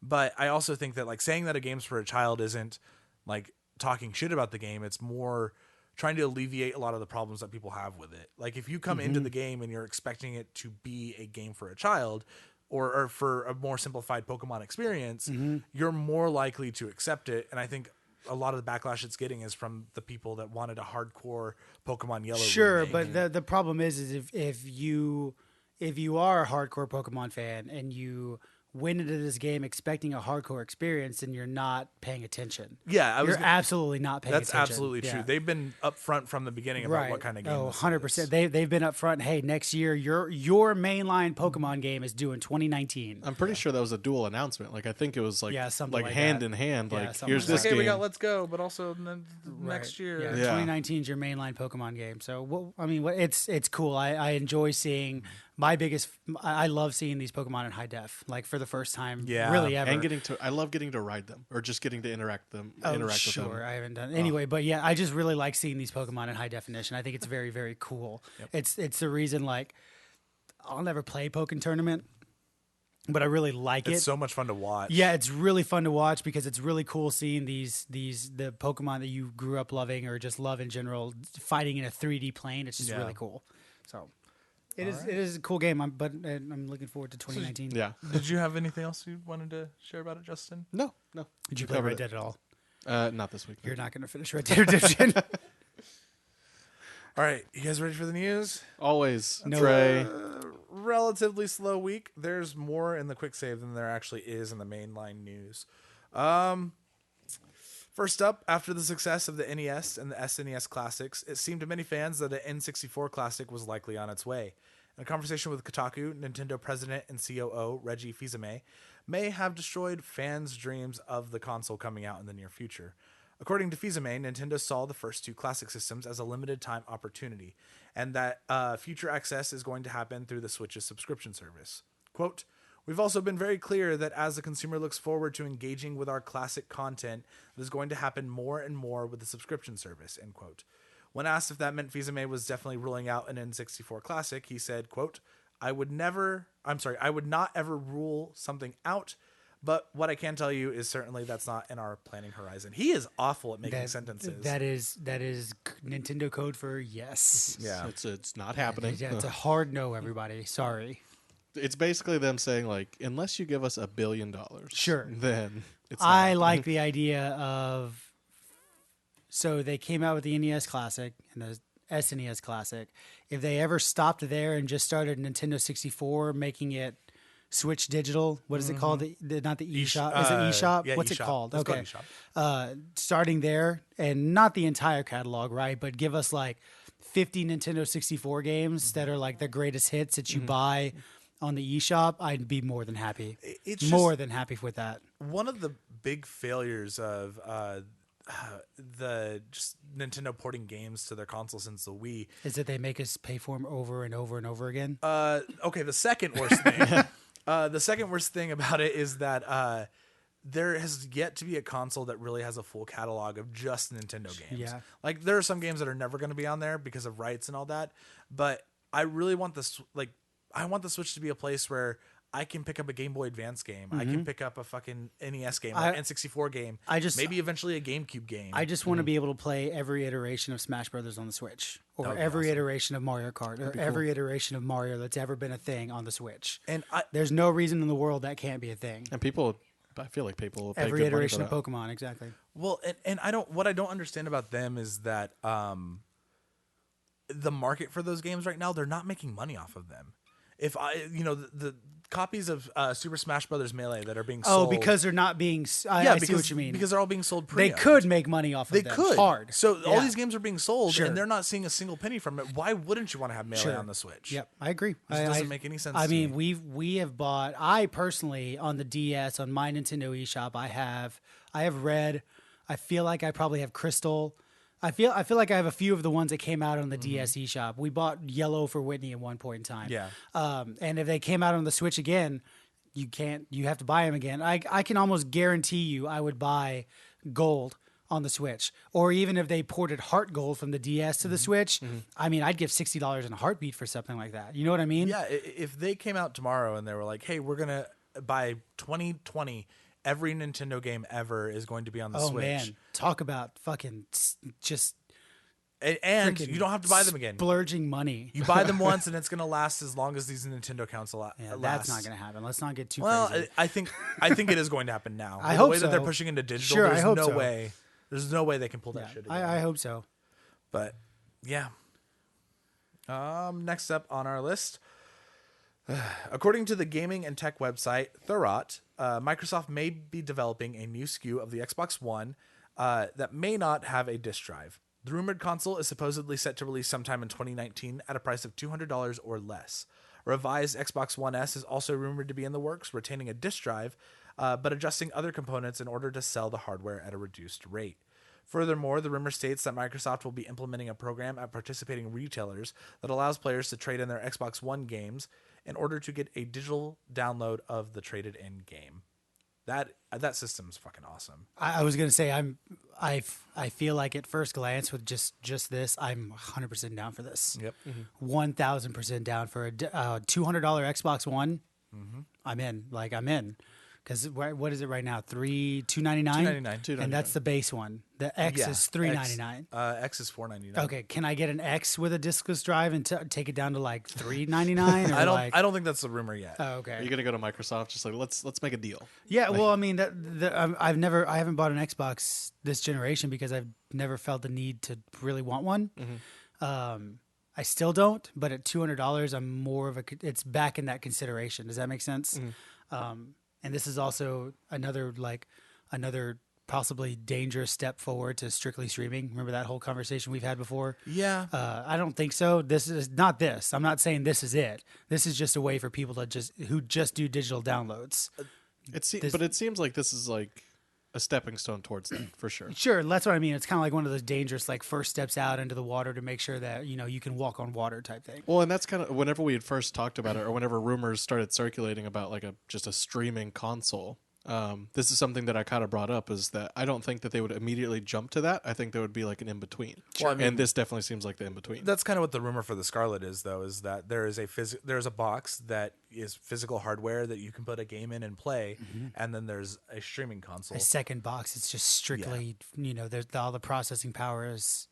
But I also think that like saying that a game's for a child isn't like talking shit about the game. It's more trying to alleviate a lot of the problems that people have with it. Like if you come into the game and you're expecting it to be a game for a child or for a more simplified Pokemon experience, you're more likely to accept it. And I think a lot of the backlash it's getting is from the people that wanted a hardcore Pokemon Yellow. Sure, remake. but the problem is if you are a hardcore Pokemon fan and you went into this game expecting a hardcore experience, and you're not paying attention. Yeah, you're absolutely not paying attention. That's absolutely true. They've been upfront from the beginning about what kind of game. Oh, 100%. They've been upfront. Hey, next year your mainline Pokemon game is due in 2019. I'm pretty sure that was a dual announcement. Like I think it was like something like hand that. in hand. Yeah, like here's this game. We got Let's Go, but also next year. Yeah, 2019 is your mainline Pokemon game. So it's cool. I enjoy seeing. I love seeing these Pokemon in high def, like for the first time, really ever. And I love getting to ride them, or just getting to interact with them. I haven't done anyway, but yeah, I just really like seeing these Pokemon in high definition. I think it's very, very cool. Yep. It's the reason like I'll never play Pokken Tournament, but I really like it. It's so much fun to watch. Yeah, it's really fun to watch because it's really cool seeing the Pokemon that you grew up loving or just love in general fighting in a 3D plane. It's just really cool. So. It is a cool game, but I'm looking forward to 2019. Yeah. Did you have anything else you wanted to share about it, Justin? No. Did you play Red Dead at all? Not this week. You're not going to finish Red Dead Redemption. All right, you guys ready for the news? Always. No. Trey. Relatively slow week. There's more in the quick save than there actually is in the mainline news. First up, after the success of the NES and the SNES Classics, it seemed to many fans that an N64 Classic was likely on its way. In a conversation with Kotaku, Nintendo president and COO Reggie Fils-Aimé may have destroyed fans' dreams of the console coming out in the near future. According to Fils-Aimé, Nintendo saw the first two classic systems as a limited-time opportunity, and that future access is going to happen through the Switch's subscription service. Quote, "We've also been very clear that as the consumer looks forward to engaging with our classic content, it is going to happen more and more with the subscription service," end quote. When asked if that meant Fils-Aimé was definitely ruling out an N64 Classic, he said, quote, I would not ever rule something out, but what I can tell you is certainly that's not in our planning horizon. He is awful at making sentences. That is Nintendo code for yes. Yeah. It's not happening. Yeah, it's a hard no, everybody. Sorry. It's basically them saying, like, unless you give us $1 billion, sure, then it's I like the idea of... So they came out with the NES Classic and the SNES Classic. If they ever stopped there and just started Nintendo 64, making it Switch Digital, what is it called? Not the eShop. Is it eShop? Yeah, What's eShop. it called? Let's okay. go eShop. Starting there, and not the entire catalog, right? But give us like 50 Nintendo 64 games that are like the greatest hits that you buy on the eShop, I'd be more than happy. It's more than happy with that. One of the big failures of the just Nintendo porting games to their console since the Wii is that they make us pay for them over and over and over again. Okay, the second worst thing. The second worst thing about it is that there has yet to be a console that really has a full catalog of just Nintendo games. Yeah. Like there are some games that are never going to be on there because of rights and all that, but I really want this I want the Switch to be a place where I can pick up a Game Boy Advance game. I can pick up a fucking NES game, an N64 game. Maybe eventually a GameCube game. I just want to be able to play every iteration of Smash Brothers on the Switch, or every iteration of Mario Kart, or every iteration of Mario that's ever been a thing on the Switch. And there's no reason in the world that can't be a thing. And I feel like people will pay every good iteration money for of Pokemon, exactly. Well, and what I don't understand about them is that the market for those games right now, they're not making money off of them. If the copies of Super Smash Brothers Melee that are being sold. Oh, because they're not being. I see what you mean. Because they're all being sold pre-owned. They could make money off of them. They could. Hard. So all these games are being sold, and they're not seeing a single penny from it. Why wouldn't you want to have Melee on the Switch? Yep, I agree. It doesn't make any sense. I to mean, me. we have bought. I personally on the DS on my Nintendo eShop, I have Red. I feel like I probably have Crystal. I feel like I have a few of the ones that came out on the DS eShop. We bought Yellow for Whitney at one point in time. Yeah. And if they came out on the Switch again, you have to buy them again. I can almost guarantee you I would buy Gold on the Switch. Or even if they ported Heart Gold from the DS to the Switch, I mean, I'd give $60 in a heartbeat for something like that. You know what I mean? Yeah, if they came out tomorrow and they were like, hey, we're going to, by 2020, every Nintendo game ever is going to be on the Switch. Oh, man. Talk about fucking just... And you don't have to buy them again. Splurging money. You buy them once, and it's going to last as long as these Nintendo accounts last. That's not going to happen. Let's not get too crazy. Well, I think it is going to happen now. I hope the way so. that they're pushing into digital, sure, there's I hope no so. way. There's no way they can pull that shit together. I hope so. But, yeah. Next up on our list, According to the gaming and tech website Thurrott, Microsoft may be developing a new SKU of the Xbox One that may not have a disk drive. The rumored console is supposedly set to release sometime in 2019 at a price of $200 or less. A revised Xbox One S is also rumored to be in the works, retaining a disk drive, but adjusting other components in order to sell the hardware at a reduced rate. Furthermore, the rumor states that Microsoft will be implementing a program at participating retailers that allows players to trade in their Xbox One games in order to get a digital download of the traded-in game. That system's fucking awesome. I was gonna say I feel like at first glance with just this, I'm 100% down for this. Yep. 1,000% down for a $200 Xbox One. I'm in. I'm in. Because what is it right now? $299? $299. And that's the base one. The X is $399. X is $499. Okay, can I get an X with a diskless drive and take it down to like $399? I don't think that's the rumor yet. Oh, okay. Are you gonna go to Microsoft? Just like let's make a deal. Yeah, well, I mean, I haven't bought an Xbox this generation because I've never felt the need to really want one. I still don't, but at $200, I'm more of it's back in that consideration. Does that make sense? And this is also another possibly dangerous step forward to strictly streaming. Remember that whole conversation we've had before? Yeah. I don't think so. This is not this. I'm not saying this is it. This is just a way for people to who just do digital downloads. But it seems like this is like a stepping stone towards that for sure. Sure, that's what I mean. It's kind of like one of those dangerous first steps out into the water to make sure that you can walk on water type thing. Well, and that's kind of whenever we had first talked about it, or whenever rumors started circulating about just a streaming console. This is something that I kind of brought up, is that I don't think that they would immediately jump to that. I think there would be like an in-between. Sure. And this definitely seems like the in-between. That's kind of what the rumor for the Scarlett is, though, is that there is there's a box that is physical hardware that you can put a game in and play, and then there's a streaming console. A second box, it's just strictly, there's all the processing power is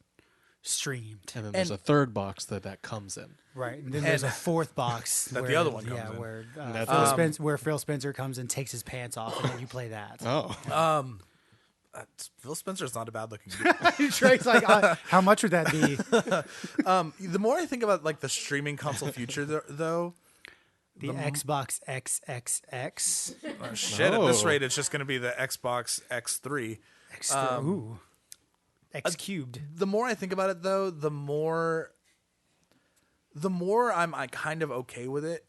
streamed. And then there's a third box that comes in. Right. And then there's a fourth box that the other one comes in. Where Phil Spencer comes and takes his pants off, and then you play that. Oh. Phil Spencer's not a bad looking dude. Drake's like, how much would that be? The more I think about the streaming console future, though, the Xbox XXX. Oh, shit! At this rate, it's just going to be the Xbox X3. X3. Ooh. X cubed. The more I think about it, though, the more I'm kind of okay with it.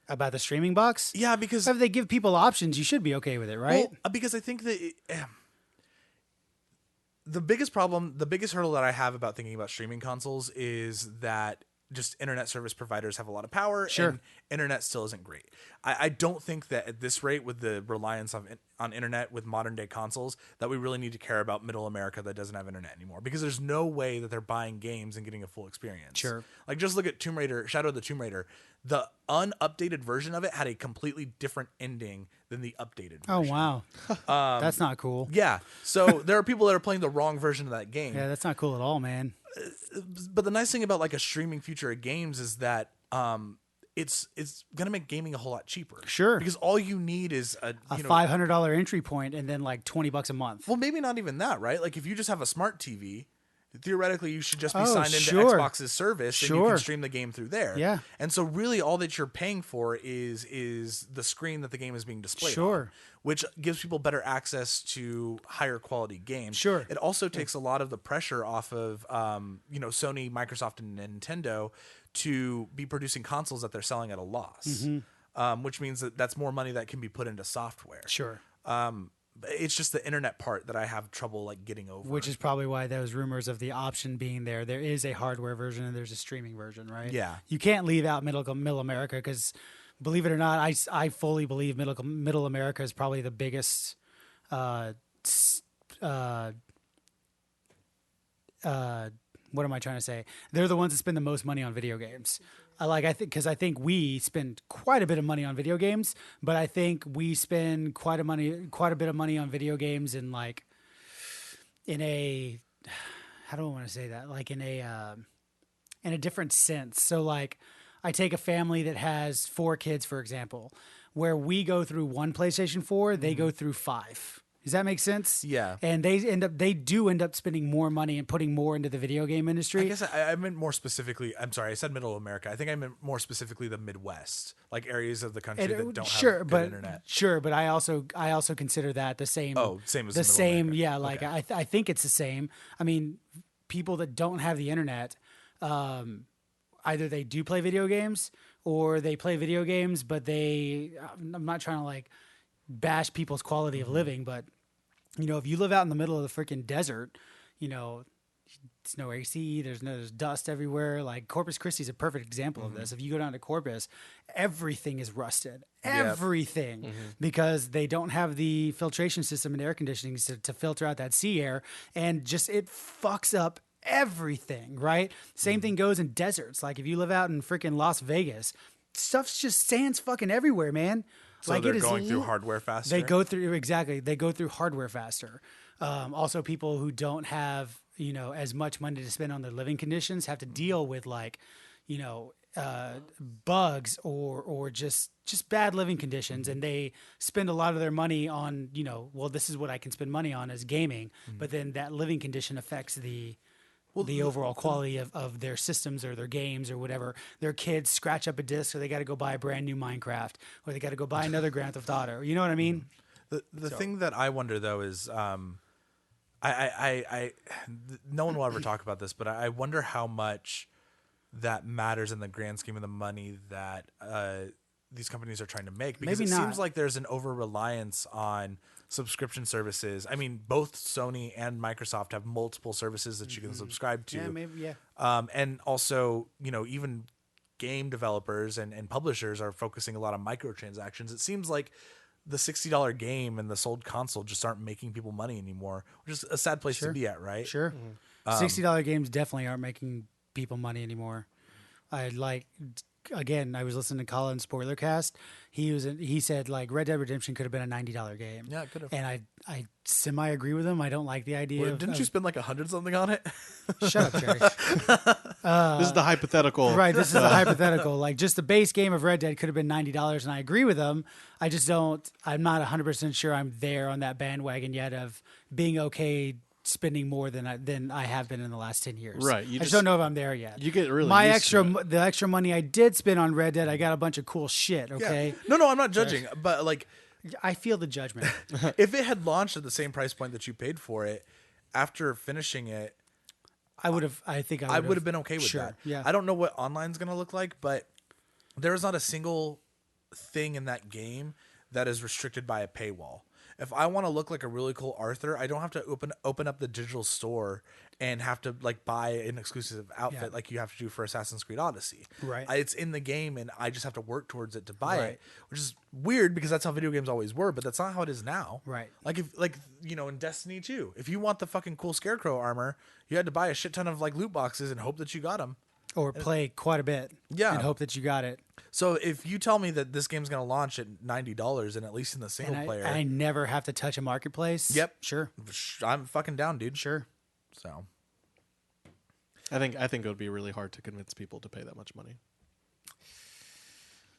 About the streaming box? Yeah, because if they give people options, you should be okay with it, right? Well, because I think that the biggest hurdle that I have about thinking about streaming consoles is that just internet service providers have a lot of power, and internet still isn't great. I don't think that at this rate, with the reliance on internet with modern day consoles, that we really need to care about middle America that doesn't have internet anymore, because there's no way that they're buying games and getting a full experience. Sure. Just look at Tomb Raider, Shadow of the Tomb Raider. The unupdated version of it had a completely different ending than the updated version. Oh, wow. That's not cool. Yeah. So there are people that are playing the wrong version of that game. Yeah, that's not cool at all, man. But the nice thing about a streaming future of games is that it's gonna make gaming a whole lot cheaper. Sure, because all you need is a $500 entry point and then $20 a month. Well, maybe not even that, right? If you just have a smart TV, theoretically you should just be signed into Xbox's service, and you can stream the game through there. Yeah, and so really all that you're paying for is the screen that the game is being displayed on, which gives people better access to higher quality games. Sure. It also takes a lot of the pressure off of Sony, Microsoft, and Nintendo to be producing consoles that they're selling at a loss, which means that that's more money that can be put into software. Sure. It's just the internet part that I have trouble getting over. Which is probably why those rumors of the option being there. There is a hardware version and there's a streaming version, right? Yeah. You can't leave out middle America because, believe it or not, I fully believe middle America is probably the biggest what am I trying to say? They're the ones that spend the most money on video games. I think we spend quite a bit of money on video games, but I think we spend quite a bit of money on video games in a, how do I want to say that? In a different sense. So I take a family that has 4 kids, for example, where we go through one PlayStation 4, they go through 5. Does that make sense? Yeah. And they do end up spending more money and putting more into the video game industry. I guess I meant more specifically. I'm sorry, I said Middle America. I think I meant more specifically the Midwest, like areas of the country that don't have good internet. Sure, but I also consider that the same. Oh, same as the Middle same. America. Yeah, like Okay. I think it's the same. I mean, people that don't have the internet, either they do play video games or they play video games, but I'm not trying to like bash people's quality of living, but you know, if you live out in the middle of the freaking desert, you know, it's no AC, there's dust everywhere. Like Corpus Christi is a perfect example of this. If you go down to Corpus, everything is rusted. Everything. Because they don't have the filtration system and air conditioning to filter out that sea air, and just it fucks up everything, right? Same thing goes in deserts. Like if you live out in freaking Las Vegas, stuff's just sand's fucking everywhere, man. So like they're going through hardware faster. They go through hardware faster. Also, people who don't have as much money to spend on their living conditions have to deal with like bugs or just bad living conditions, and they spend a lot of their money on well, this is what I can spend money on as gaming, but then that living condition affects the overall quality of their systems or their games or whatever. Their kids scratch up a disc, so they got to go buy a brand new Minecraft, or they got to go buy another Grand Theft Auto. You know what I mean? The thing that I wonder though is, I no one will ever talk about this, but I wonder how much that matters in the grand scheme of the money that these companies are trying to make, because Maybe it not. seems like there's an over reliance on subscription services. I mean, both Sony and Microsoft have multiple services that you can subscribe to. Yeah, maybe. Yeah. And also, even game developers and publishers are focusing a lot on microtransactions. It seems like the $60 game and the sold console just aren't making people money anymore, which is a sad place to be at, right? Sure. $60 games definitely aren't making people money anymore. Again, I was listening to Colin's Spoilercast. He said like Red Dead Redemption could have been a $90 game. Yeah, it could have. And I semi agree with him. I don't like the idea. Didn't you spend like 100 something on it? Shut up, Jerry. This is the hypothetical. Right, this is a hypothetical. Like just the base game of Red Dead could have been $90, and I agree with him. I'm not 100% sure I'm there on that bandwagon yet of being okay spending more than I have been in the last 10 years. Right. I just don't know if I'm there yet. You get really the extra money I did spend on Red Dead, I got a bunch of cool shit, okay? Yeah. No, I'm not judging, but like I feel the judgment. if it had launched at the same price point that you paid for it, after finishing it, I would have been okay with that. Yeah. I don't know what online's going to look like, but there is not a single thing in that game that is restricted by a paywall. If I want to look like a really cool Arthur, I don't have to open up the digital store and have to like buy an exclusive outfit like you have to do for Assassin's Creed Odyssey. Right. It's in the game, and I just have to work towards it to buy Right. it, which is weird because that's how video games always were, but that's not how it is now. Right. Like in Destiny 2, if you want the fucking cool Scarecrow armor, you had to buy a shit ton of like loot boxes and hope that you got them. Or play quite a bit. Yeah. And hope that you got it. So if you tell me that this game's going to launch at $90 and at least in the single player, I never have to touch a marketplace. Yep. Sure. I'm fucking down, dude. Sure. So I think it would be really hard to convince people to pay that much money.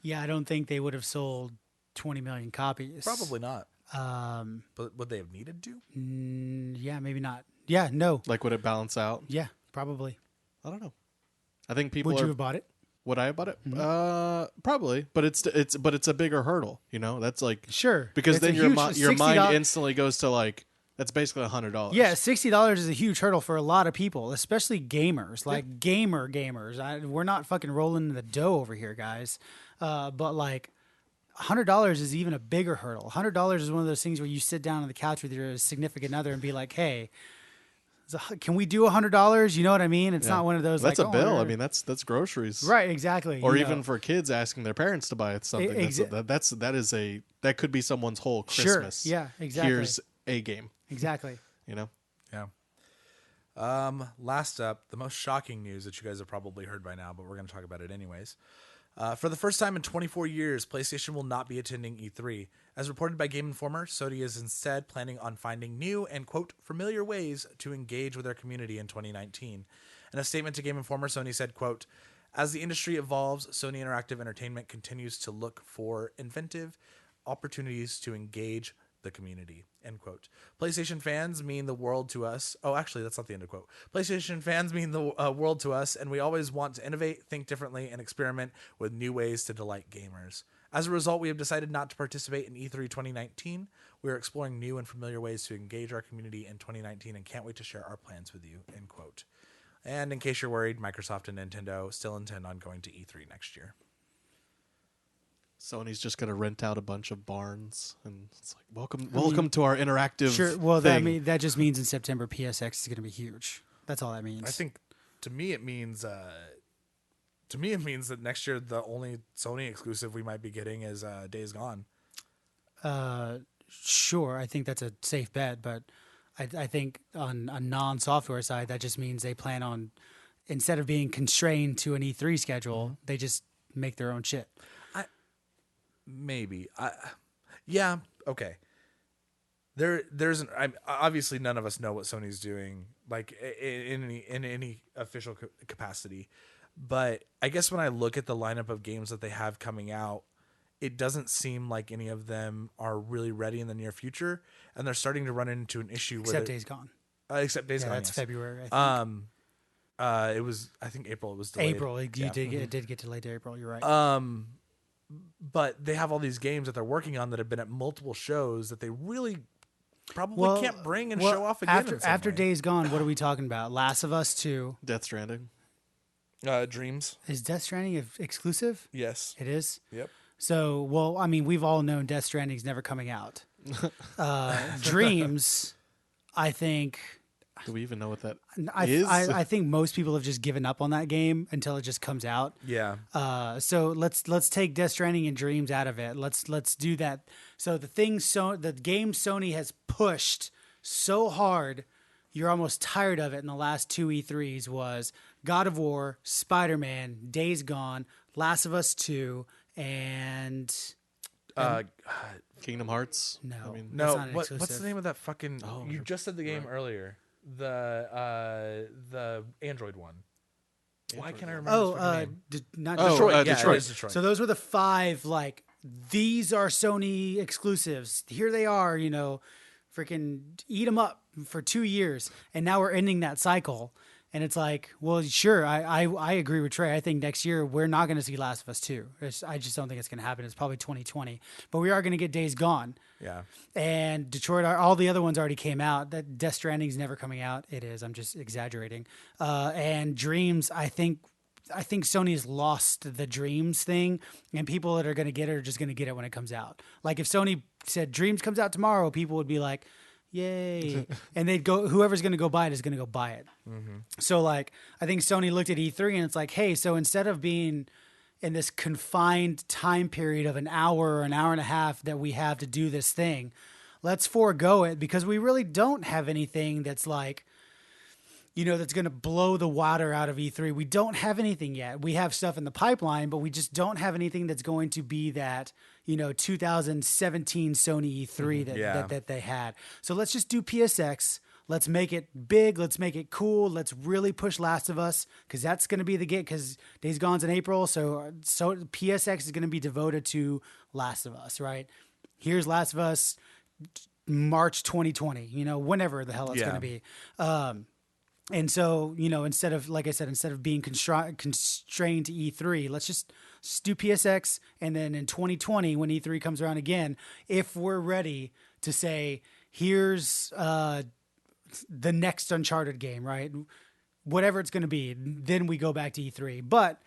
Yeah, I don't think they would have sold 20 million copies. probably not. But would they have needed to? Yeah, maybe not. Yeah, no. Like, would it balance out? Yeah, probably. I don't know. I think people Would you have bought it? Would I have bought it? Probably, but it's a bigger hurdle. That's like Sure. because It's then a your huge mind instantly goes to like that's basically $100. Yeah, $60 is a huge hurdle for a lot of people, especially gamers, like gamers. We're not fucking rolling in the dough over here, guys. But like $100 is even a bigger hurdle. $100 is one of those things where you sit down on the couch with your significant other and be like, "Hey, can we do $100?" You know what I mean? It's not one of those. That's like, a bill. "Oh, I mean, that's groceries, right? Exactly. Or you even know. for kids asking their parents to buy something. That could be someone's whole Christmas. Sure. Yeah. Exactly. Here's a game. Exactly. Yeah. Last up, the most shocking news that you guys have probably heard by now, but we're going to talk about it anyways. For the first time in 24 years, PlayStation will not be attending E3. As reported by Game Informer, Sony is instead planning on finding new and, quote, familiar ways to engage with their community in 2019. In a statement to Game Informer, Sony said, quote, as the industry evolves, Sony Interactive Entertainment continues to look for inventive opportunities to engage the community, end quote. PlayStation fans mean the world to us. Oh, actually, that's not the end of quote. PlayStation fans mean the world to us, and we always want to innovate, think differently, and experiment with new ways to delight gamers. As a result, we have decided not to participate in E3 2019. We are exploring new and familiar ways to engage our community in 2019 and can't wait to share our plans with you, end quote. And in case you're worried, Microsoft and Nintendo still intend on going to E3 next year. Sony's just going to rent out a bunch of barns, and it's like, welcome to our interactive. Sure. Well, thing. that just means in September PSX is going to be huge. That's all that means. I think to me it means that next year the only Sony exclusive we might be getting is Days Gone. Sure. I think that's a safe bet, but I think on a non-software side, that just means they plan on, instead of being constrained to an E3 schedule, they just make their own shit. Maybe. Yeah. Okay. Obviously none of us know what Sony's doing, like in any official capacity. But I guess when I look at the lineup of games that they have coming out, it doesn't seem like any of them are really ready in the near future, and they're starting to run into an issue. Except Days Gone. Except Days Gone. That's yes. February. I think. It was. I think April. It was delayed. April. It did get delayed to April. You're right. But they have all these games that they're working on that have been at multiple shows that they really probably can't bring and show off again. After Days Gone, what are we talking about? Last of Us 2. Death Stranding. Dreams. Is Death Stranding exclusive? Yes. It is? Yep. So, well, I mean, we've all known Death Stranding's never coming out. Dreams, I think... Do we even know what that is? I think most people have just given up on that game until it just comes out. Yeah. So let's take Death Stranding and Dreams out of it. Let's do that. So the game Sony has pushed so hard, you're almost tired of it in the last 2 E3s was God of War, Spider-Man, Days Gone, Last of Us 2, and Kingdom Hearts. No, I mean, no. not What's the name of that fucking? Oh, you just said the game earlier. The Android one. Why can't I remember? Detroit. Yeah, Detroit. it is Detroit. So those were the 5. Like, these are Sony exclusives. Here they are. Freaking eat them up for 2 years, and now we're ending that cycle. And it's like, well, sure, I agree with Trey. I think next year we're not going to see Last of Us 2. I just don't think it's going to happen. It's probably 2020. But we are going to get Days Gone. Yeah. And Detroit, all the other ones already came out. That Death Stranding's never coming out. It is. I'm just exaggerating. And Dreams, I think Sony's lost the Dreams thing, and people that are going to get it are just going to get it when it comes out. Like if Sony said Dreams comes out tomorrow, people would be like, yay. And they'd go, whoever's going to go buy it is going to go buy it. Mm-hmm. So like, I think Sony looked at E3 and it's like, hey, so instead of being in this confined time period of an hour or an hour and a half that we have to do this thing, let's forego it because we really don't have anything that's like, that's going to blow the water out of E3. We don't have anything yet. We have stuff in the pipeline, but we just don't have anything that's going to be that, 2017 Sony E3 that they had. So let's just do PSX. Let's make it big. Let's make it cool. Let's really push Last of Us because that's going to be the game because Days Gone's in April. So PSX is going to be devoted to Last of Us, right? Here's Last of Us, March 2020, whenever the hell it's going to be. And so, instead of being constrained to E3, let's just do PSX. And then in 2020, when E3 comes around again, if we're ready to say, here's the next Uncharted game, right? Whatever it's going to be, then we go back to E3. But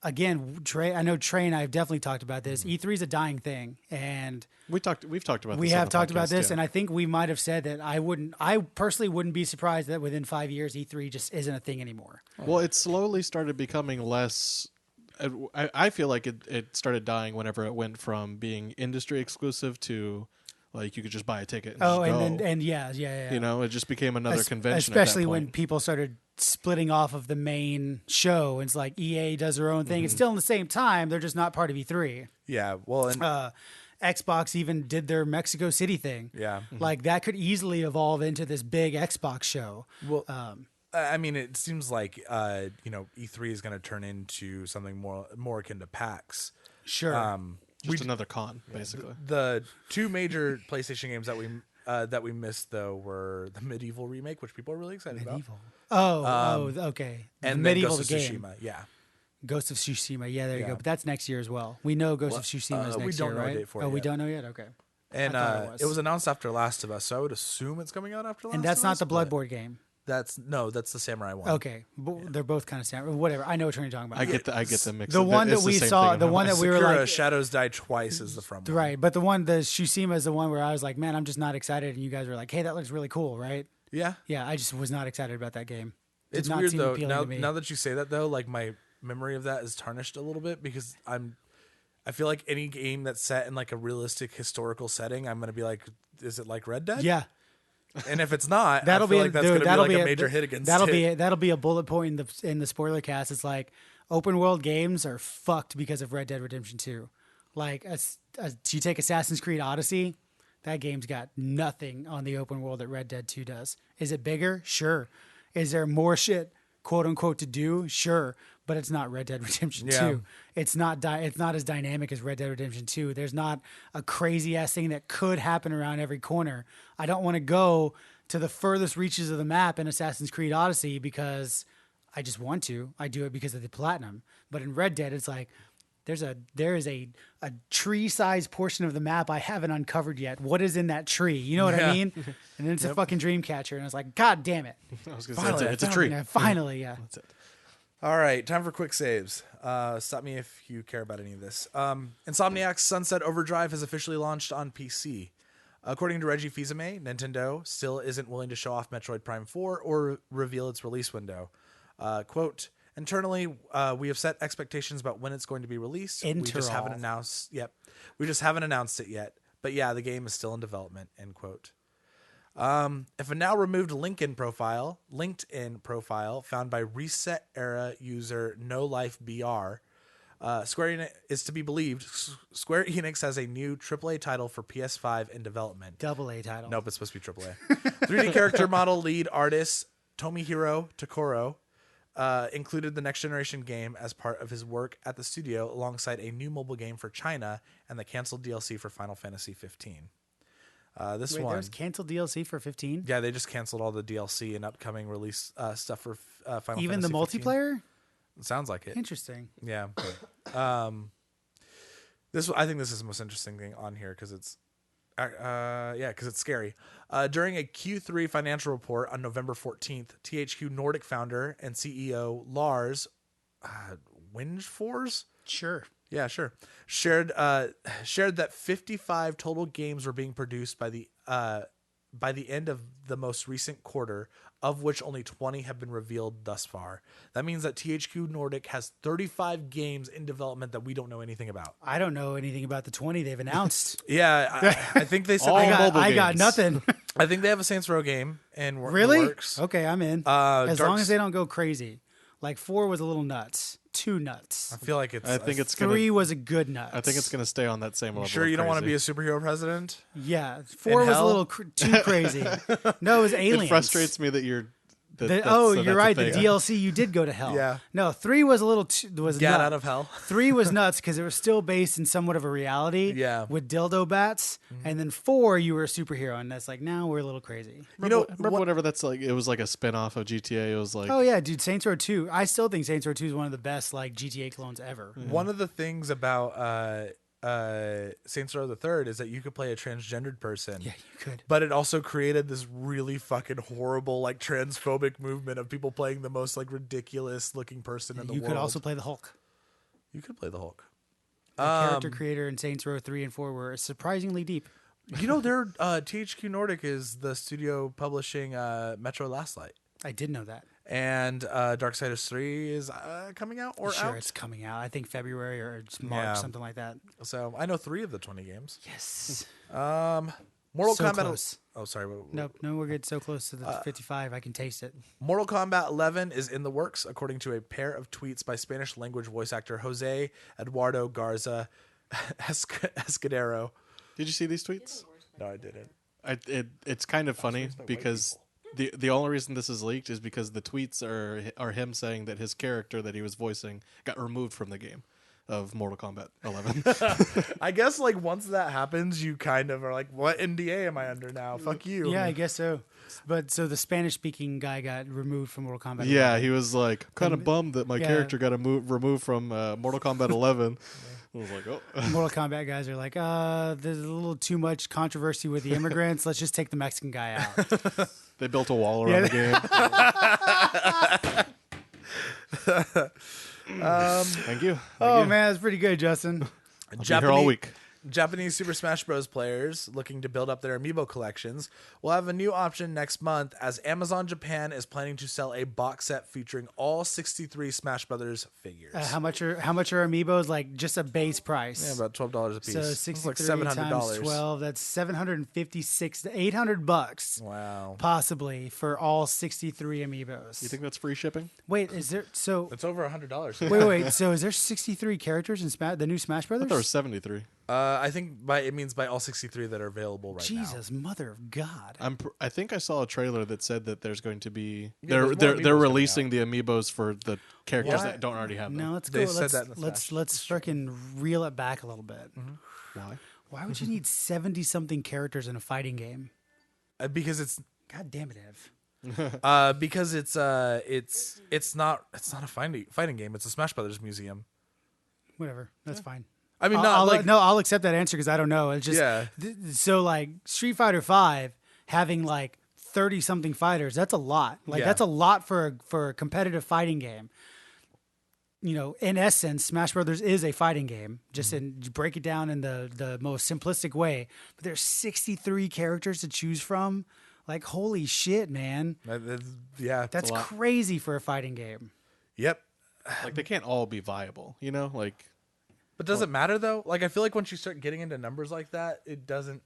again, I know Trey and I have definitely talked about this. E3 is a dying thing. And we've talked about this. We have talked about this, and I think we might have said that I personally wouldn't be surprised that within 5 years E3 just isn't a thing anymore. Well, it slowly started becoming less. I feel like it started dying whenever it went from being industry exclusive to like you could just buy a ticket. And yeah. It just became another convention. Especially at that when point. people started splitting off of the main show. It's like EA does their own thing. It's still in the same time. They're just not part of E3. Yeah. Well, and Xbox even did their Mexico City thing. Yeah. Like that could easily evolve into this big Xbox show. Well, I mean, it seems like E3 is going to turn into something more akin to PAX. Sure. Just another con, basically. The two major PlayStation games that we missed though were the Medieval remake, which people are really excited Medieval. about. Okay. And the then Medieval Ghost the of game. Tsushima. Yeah. Ghost of Tsushima. Yeah, there you Yeah. go. But that's next year as well. We know Ghost of Tsushima is we next don't year, know a right? date for it Oh, we yet. don't know yet. Okay. And I thought it was announced after Last of Us, so I would assume it's coming out after Last And of Us. that's not the but Bloodborne game. That's the Samurai one. Okay, but they're both kind of similar. Whatever. I know what you're talking about. I get them mixed The up. one It's that we same saw- thing in the my one mind. that we were Sekiro like- Shadows Die Twice is the from one. Right, but the Tsushima is the one where I was like, man, I'm just not excited, and you guys were like, hey, that looks really cool, right? Yeah. Yeah, I just was not excited about that game. Did It's not weird seem though. appealing to me. Now that you say that though, like my memory of that is tarnished a little bit because I feel like any game that's set in like a realistic historical setting, I'm gonna be like, is it like Red Dead? Yeah, And if it's not, that'll I feel be like that's dude, gonna be like a major hit against it. That'll be a bullet point in the spoiler cast. It's like open world games are fucked because of Red Dead Redemption 2. Like you take Assassin's Creed Odyssey, that game's got nothing on the open world that Red Dead 2 does. Is it bigger? Sure. Is there more shit, quote unquote, to do? Sure. But it's not Red Dead Redemption 2. It's not as dynamic as Red Dead Redemption 2. There's not a crazy ass thing that could happen around every corner. I don't want to go to the furthest reaches of the map in Assassin's Creed Odyssey because I just want to. I do it because of the platinum. But in Red Dead, it's like there is a tree-sized portion of the map I haven't uncovered yet. What is in that tree? You know what I mean? And then it's a fucking dream catcher, and I was like, God damn it! I was going to say it's a tree. Finally, yeah. That's it. All right, time for quick saves. Stop me if you care about any of this. Insomniac's Sunset Overdrive has officially launched on PC. According to Reggie Fils-Aimé, Nintendo still isn't willing to show off Metroid Prime 4 or reveal its release window. Quote, internally, we have set expectations about when it's going to be released. We just haven't announced. Yep, we just haven't announced it yet. But yeah, the game is still in development. End quote. If a now removed LinkedIn profile found by Reset Era user No Life BR, Square Enix is to be believed. Square Enix has a new AAA title for PS5 in development. Double A title. Nope, it's supposed to be AAA. 3D character model lead artist Tomohiro Takoro included the next generation game as part of his work at the studio, alongside a new mobile game for China and the canceled DLC for Final Fantasy 15. Wait, there's canceled DLC for 15? Yeah, they just canceled all the DLC and upcoming release stuff for Final Even Fantasy the 15. multiplayer? It sounds like it. Interesting. Yeah. I think this is the most interesting thing on here because it's because it's scary. During a Q3 financial report on November 14th, THQ Nordic founder and CEO Lars Wingefors? Sure. Yeah, sure. Shared that 55 total games were being produced by the end of the most recent quarter, of which only 20 have been revealed thus far. That means that THQ Nordic has 35 games in development that we don't know anything about. I don't know anything about the 20 they've announced. Yeah, I think they said I got nothing. I think they have a Saints Row game in Really? works. Okay, I'm in. As long as they don't go crazy. Like 4 was a little nuts. 2 nuts. I feel like it's. I think it's 3 was a good nuts. I think it's going to stay on that same level. Sure, you don't want to be a superhero president? Yeah, 4 was a little too crazy. No, it was aliens. It frustrates me that you're. You're right. The DLC, you did go to hell. Yeah. No, 3 was a little was Get nuts. out of hell. 3 was nuts because it was still based in somewhat of a reality. Yeah. With dildo bats, and then 4 you were a superhero, and that's like now we're a little crazy. Remember whatever that's like. It was like a spin-off of GTA. It was like. Oh yeah, dude, Saints Row 2. I still think Saints Row 2 is one of the best like GTA clones ever. One of the things about Saints Row the Third is that you could play a transgendered person. Yeah, you could. But it also created this really fucking horrible like transphobic movement of people playing the most like ridiculous looking person in the world. You could also play the Hulk. You could play the Hulk. The character creator in Saints Row 3 and 4 were surprisingly deep. You know, their THQ Nordic is the studio publishing Metro Last Light. I did know that. And Darksiders 3 is coming out or Sure, out. it's coming out. I think February or March, something like that. So I know 3 of the 20 games. Yes. Mortal So Kombat. close. Oh, sorry. Nope, no, we're good. So close to the 55, I can taste it. Mortal Kombat 11 is in the works, according to a pair of tweets by Spanish language voice actor Jose Eduardo Garza Escudero. Did you see these tweets? No, I didn't. It's kind of funny because the only reason this is leaked is because the tweets are him saying that his character that he was voicing got removed from the game. of Mortal Kombat 11. I guess like once that happens, you kind of are like, what NDA am I under now? Fuck you. Yeah, I guess so. But so the Spanish-speaking guy got removed from Mortal Kombat. Yeah, 11. he was like kind of bummed that my character got removed from Mortal Kombat 11. I was like, oh. Mortal Kombat guys are like, there's a little too much controversy with the immigrants. Let's just take the Mexican guy out. They built a wall around the game. Thank you. Man, that's pretty good, Justin. I'll be here all week. Japanese Super Smash Bros. Players looking to build up their amiibo collections will have a new option next month, as Amazon Japan is planning to sell a box set featuring all 63 Smash Brothers figures. How much are amiibos? Like just a base price? Yeah, about $12 a piece. So It's 63 like $700. times 12. That's $756 to $800. Wow. Possibly for all 63 amiibos. You think that's free shipping? Wait, is there so? It's over $100. Wait. So is there 63 characters in the new Smash I Brothers? thought there were 73. I think it means by all 63 that are available right now. Jesus, mother of God! I think I saw a trailer that said that there's going to be there's more they're amiibos releasing the amiibos for the characters Why? that don't already have them. No, let's They go. said that in the Let's Flash. freaking reel it back a little bit. Why? Why would you need 70-something characters in a fighting game? Because it's God damn it, Ev. because it's not a fighting game. It's a Smash Brothers museum. Whatever, that's fine. I mean, not I'll accept that answer because I don't know. It's just Yeah. So like Street Fighter V having like 30-something fighters. That's a lot. Like Yeah. that's a lot for a competitive fighting game. You know, in essence, Smash Brothers is a fighting game. Just you break it down in the most simplistic way. But there's 63 characters to choose from. Like holy shit, man! That's a lot. crazy for a fighting game. Yep. Like they can't all be viable, you know? Like But does it matter though? Like I feel like once you start getting into numbers like that, it doesn't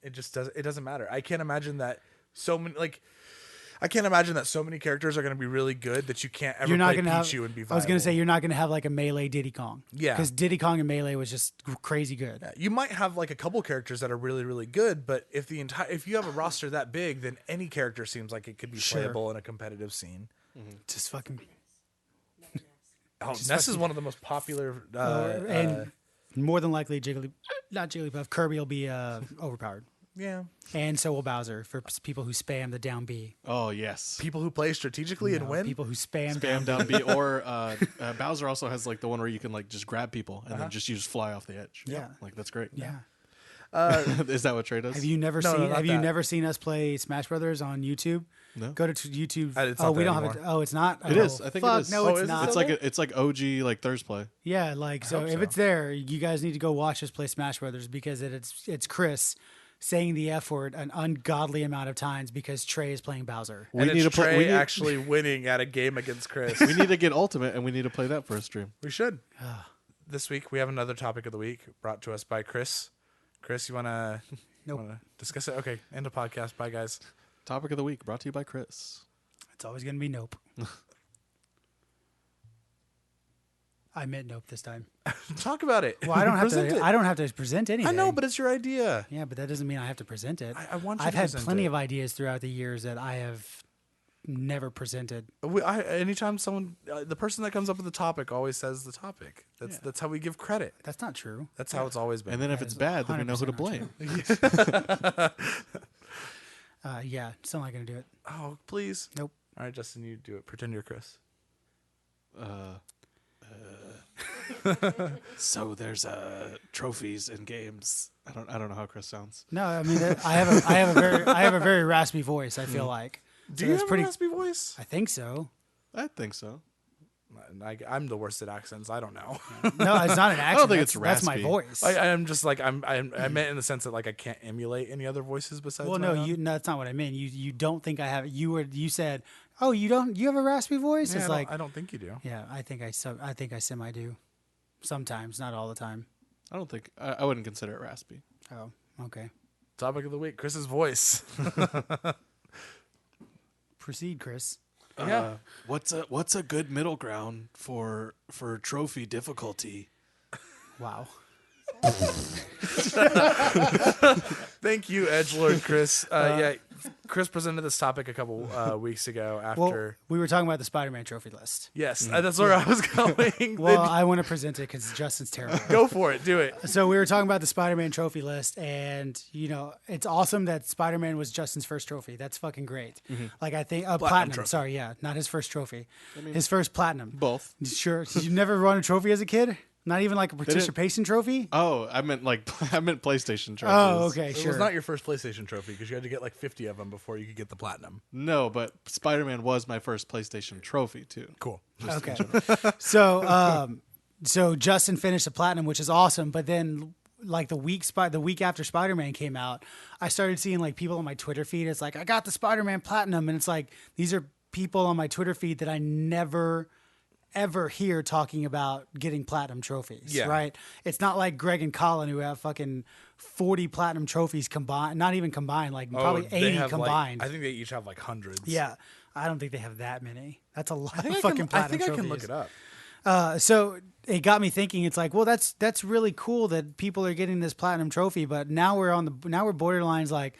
matter. I can't imagine that so many characters are going to be really good that you can't ever You're not play gonna Pichu have. and be viable. I was gonna say you're not gonna have like a Melee Diddy Kong. Yeah. because Diddy Kong and Melee was just crazy good. Yeah, you might have like a couple characters that are really, really good, but if you have a roster that big, then any character seems like it could be Sure. playable in a competitive scene. Just fucking Oh, Ness is one of the most popular. and more than likely Jigglypuff. Kirby will be overpowered, Yeah, and so will Bowser for people who spam the down B. oh yes. people who play strategically and win. People who spam Spam down B, or Bowser also has like the one where you can like just grab people and then just use fly off the edge. Yeah. Like that's great. Yeah. Is that what Trey does? Have you never No, seen? not Have you that. never seen us play Smash Brothers on YouTube? No. Go to YouTube. It's Oh, not we there don't have it. anymore. Oh, it's not. It Oh, is. I think fuck, it is. No, Oh, it's is it not. still it's like OG like Thirst Play. Yeah, like so. hope If so. it's there, you guys need to go watch us play Smash Brothers because it's Chris saying the F word an ungodly amount of times because Trey is playing Bowser. And We need it's to play- Trey we need- actually winning at a game against Chris. We need to get Ultimate and we need to play that for a stream. We should. This week we have another topic of the week brought to us by Chris. Chris, you wanna discuss it? Okay, end the podcast. Bye, guys. Topic of the week brought to you by Chris. It's always gonna be nope. I meant nope this time. Talk about it. Well, I don't have Present to. it. I don't have to present anything. I know, but it's your idea. yeah, but that doesn't mean I have to present it. I want you I've to had present plenty it. of ideas throughout the years that I have never presented. Anytime someone, the person that comes up with the topic always says the topic. That's how we give credit. That's not true. That's how it's always been. And then if That it's is bad, then we know who to 100% blame. Yeah, still not gonna do it. Oh, please. Nope. All right, Justin, you do it. Pretend you're Chris. So there's trophies and games. I don't know how Chris sounds. No, I mean I have a very raspy voice. I feel like. Do So you that's have pretty? a raspy voice? I think so. I think so. I'm the worst at accents. I don't know. No, it's not an accent. don't think it's that's my raspy. voice. I'm just like I meant in the sense that like I can't emulate any other voices besides. well, my no, own. that's not what I mean. You don't think I have. You said, oh, you don't. You have a raspy voice. Yeah, It's like, I don't think you do. yeah, I think I semi do. Sometimes, not all the time. I don't think I wouldn't consider it raspy. Oh, okay. Topic of the week: Chris's voice. Proceed, Chris. Yeah. What's a good middle ground for trophy difficulty? Wow. Thank you, Edgelord Chris. Yeah, Chris presented this topic a couple weeks ago after. Well, we were talking about the Spider-Man trophy list. Yes, that's where I was going. Well, I want to present it because Justin's terrible. Go for it. Do it. So we were talking about the Spider-Man trophy list, and it's awesome that Spider-Man was Justin's first trophy. That's fucking great. Like I think platinum. trophy. Sorry, yeah, not his first trophy. His first platinum. Both. Sure. You never won a trophy as a kid? Not even like a participation trophy? Oh, I meant PlayStation trophies. Oh, okay, It sure. was not your first PlayStation trophy because you had to get like 50 of them before you could get the platinum. No, but Spider-Man was my first PlayStation trophy too. Cool. Okay. So Justin finished the platinum, which is awesome. But then, like the week after Spider-Man came out, I started seeing like people on my Twitter feed. It's like, I got the Spider-Man platinum, and it's like these are people on my Twitter feed that I never ever hear talking about getting platinum trophies. Yeah. Right. It's not like Greg and Colin who have fucking 40 platinum trophies combined. Not even combined. Like probably they 80 have, combined. I think they each have like hundreds. Yeah. I don't think they have that many. That's a lot of I fucking platinum think trophies. I can look it up. So it got me thinking. It's like, well, that's really cool that people are getting this platinum trophy, but now we're borderlines like,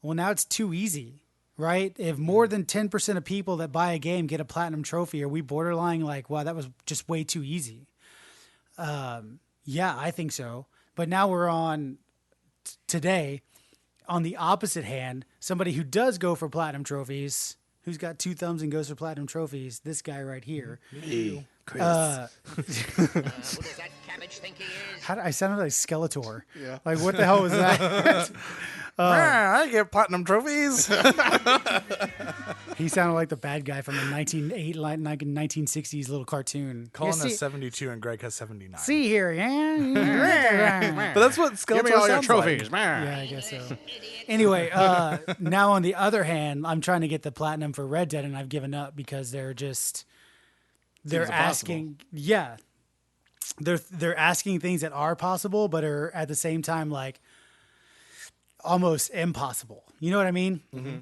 well, now it's too easy, right? If more than 10% of people that buy a game get a platinum trophy, are we borderline like, wow, that was just way too easy? Yeah, I think so. But now we're on today. On the opposite hand, somebody who does go for platinum trophies, who's got 2 thumbs and goes for platinum trophies, this guy right here. Me. Who does that cabbage think he is? I sounded like Skeletor. Yeah. Like, what the hell was that? I get platinum trophies. He sounded like the bad guy from the 1960s little cartoon. Colin has 72 and Greg has 79. See here, yeah. But that's what Skeletor Give me all your sounds trophies, like. man. Yeah, I guess so. Anyway, now on the other hand, I'm trying to get the platinum for Red Dead, and I've given up because they're asking, yeah, they're asking things that are possible, but are at the same time like almost impossible. You know what I mean? Mm-hmm.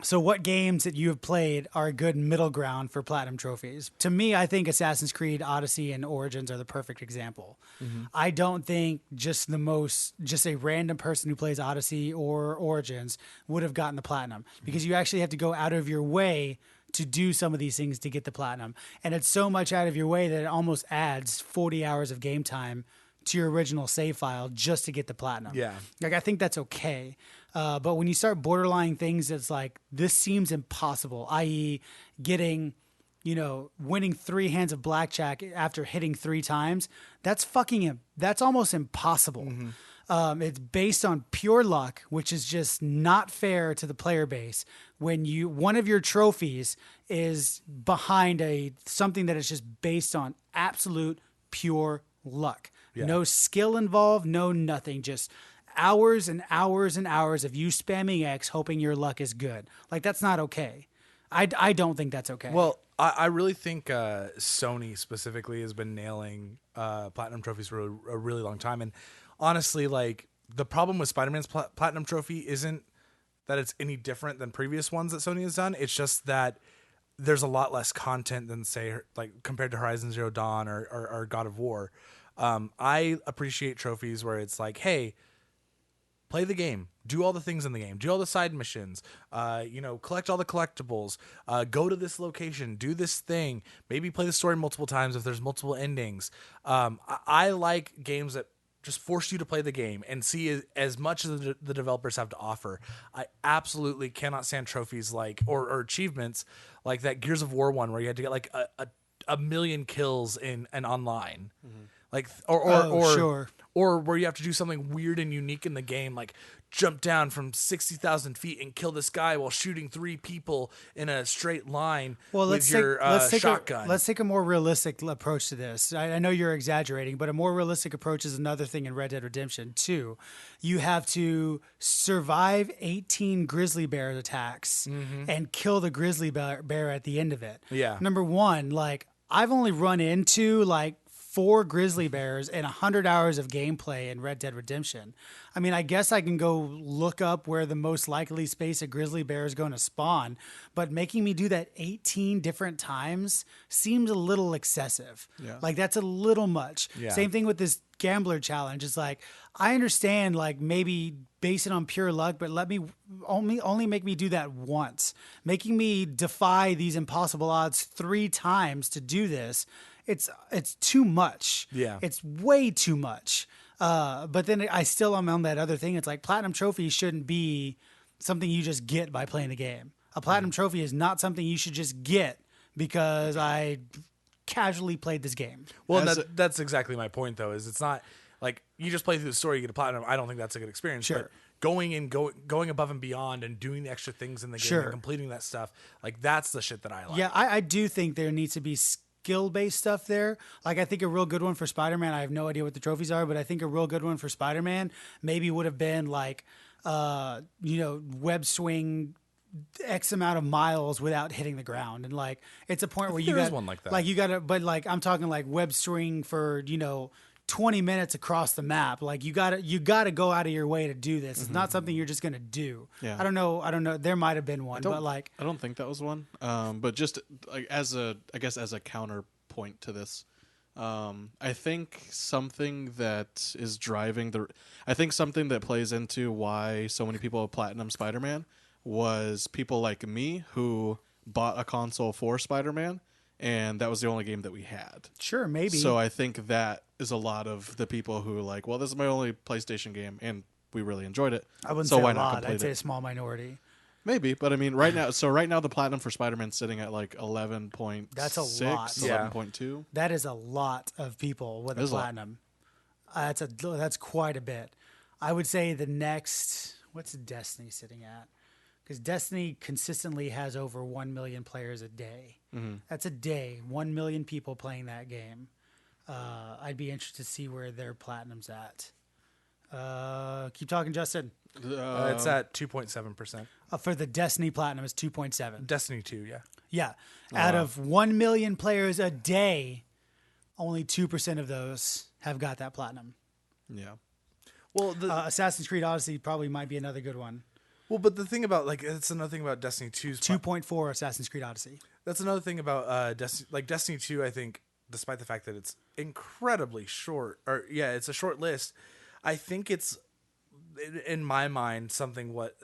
So what games that you have played are a good middle ground for platinum trophies? To me, I think Assassin's Creed Odyssey and Origins are the perfect example. Mm-hmm. I don't think just a random person who plays Odyssey or Origins would have gotten the platinum, because you actually have to go out of your way to do some of these things to get the platinum. And it's so much out of your way that it almost adds 40 hours of game time to your original save file just to get the platinum. Yeah. Like, I think that's okay. But when you start borderline things, it's like, this seems impossible, i.e. getting, winning 3 hands of blackjack after hitting 3 times. That's almost impossible. Mm-hmm. It's based on pure luck, which is just not fair to the player base. When one of your trophies is behind something that is just based on absolute pure luck. Yeah. No skill involved, no nothing, just hours and hours and hours of you spamming X hoping your luck is good. Like, that's not okay. I don't think that's okay. Well, I really think Sony specifically has been nailing platinum trophies for a really long time. And honestly, like, the problem with Spider-Man's platinum trophy isn't that it's any different than previous ones that Sony has done. It's just that there's a lot less content than, say, like compared to Horizon Zero Dawn or God of War. I appreciate trophies where it's like, hey, play the game, do all the things in the game, do all the side missions, collect all the collectibles, go to this location, do this thing, maybe play the story multiple times if there's multiple endings. I like games that just force you to play the game and see as much as the developers have to offer. I absolutely cannot stand trophies like or achievements like that Gears of War one where you had to get like a million kills in an online. Mm-hmm. Like sure. Or where you have to do something weird and unique in the game, like jump down from 60,000 feet and kill this guy while shooting 3 people in a straight line with your shotgun. Let's take a more realistic approach to this. I know you're exaggerating, but a more realistic approach is another thing in Red Dead Redemption 2. You have to survive 18 grizzly bear attacks and kill the grizzly bear at the end of it. Yeah. Number one, like, I've only run into like 4 grizzly bears and 100 hours of gameplay in Red Dead Redemption. I mean, I guess I can go look up where the most likely space a grizzly bear is going to spawn, but making me do that 18 different times seems a little excessive. Yeah. Like, that's a little much. Yeah. Same thing with this gambler challenge. It's like, I understand, like, maybe base it on pure luck, but let me only make me do that once. Making me defy these impossible odds 3 times to do this, it's too much. Yeah. It's way too much. But then I still am on that other thing. It's like, platinum trophies shouldn't be something you just get by playing a game. A platinum trophy is not something you should just get because I casually played this game. Well, that's exactly my point, though, is it's not like you just play through the story, you get a platinum. I don't think that's a good experience. Sure. But going above and beyond and doing the extra things in the game and completing that stuff, like, that's the shit that I like. Yeah, I do think there needs to be skill-based stuff there. Like, I think a real good one for Spider-Man, I have no idea what the trophies are, but I think a real good one for Spider-Man maybe would have been like, web swing X amount of miles without hitting the ground. And like, it's a point where you got one like that. Like, you got to, but like, I'm talking like web swing for, 20 minutes across the map. Like, you got to go out of your way to do this. It's not something you're just going to do. Yeah. I don't know. There might've been one, but like, I don't think that was one. But just like as a counterpoint to this, I think something that is driving something that plays into why so many people have platinum Spider-Man was people like me who bought a console for Spider-Man, and that was the only game that we had. Sure, maybe. So I think that is a lot of the people who like, well, this is my only PlayStation game, and we really enjoyed it. I wouldn't so say why a not lot. complete I'd say it? a small minority. Maybe, but I mean, right now the platinum for Spider-Man sitting at like 11.6. That's a lot. 11.2. That is a lot of people with a platinum. That's quite a bit. I would say the next, what's Destiny sitting at? Because Destiny consistently has over 1 million players a day. Mm-hmm. That's a day. 1 million people playing that game. I'd be interested to see where their platinum's at. Keep talking, Justin. It's at 2.7%. For the Destiny platinum, it's 2.7. Destiny 2, yeah. Yeah. Out of 1 million players a day, only 2% of those have got that platinum. Yeah. Well, Assassin's Creed Odyssey probably might be another good one. Well, but the thing about, like, it's another thing about Destiny 2's 2.4 Assassin's Creed Odyssey. That's another thing about Destiny. Like, Destiny 2, I think, despite the fact that it's incredibly short, it's a short list, I think it's, in my mind, something what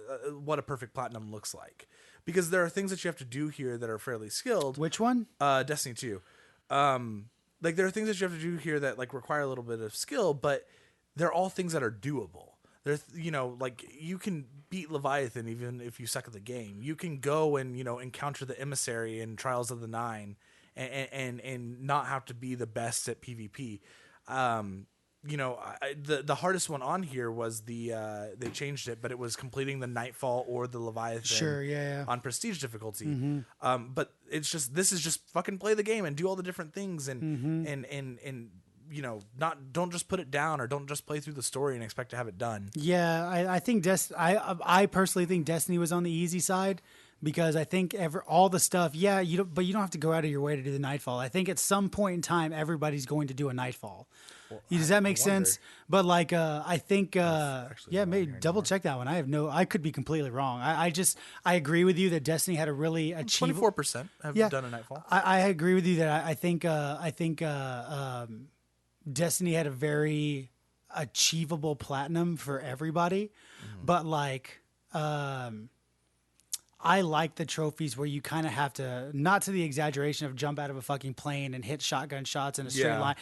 a perfect platinum looks like. Because there are things that you have to do here that are fairly skilled. Which one? Destiny 2. Like, there are things that you have to do here that, like, require a little bit of skill, but they're all things that are doable. There's, like, you can beat Leviathan even if you suck at the game. You can go and, encounter the emissary in Trials of the Nine and not have to be the best at PvP. The hardest one on here was they changed it, but it was completing the Nightfall or the Leviathan. Sure, yeah. On prestige difficulty. But it's just, this is just fucking play the game and do all the different things and don't just put it down or don't just play through the story and expect to have it done. Yeah, I think I personally think Destiny was on the easy side because I think all the stuff. Yeah, but you don't have to go out of your way to do the Nightfall. I think at some point in time everybody's going to do a Nightfall. Well, does that make sense? But like, I think, maybe double check that one. I could be completely wrong. I agree with you that Destiny had a really achievable. 24% have done a Nightfall. I agree with you that I think Destiny had a very achievable platinum for everybody, but like, I like the trophies where you kind of have to, not to the exaggeration of jump out of a fucking plane and hit shotgun shots in a straight line,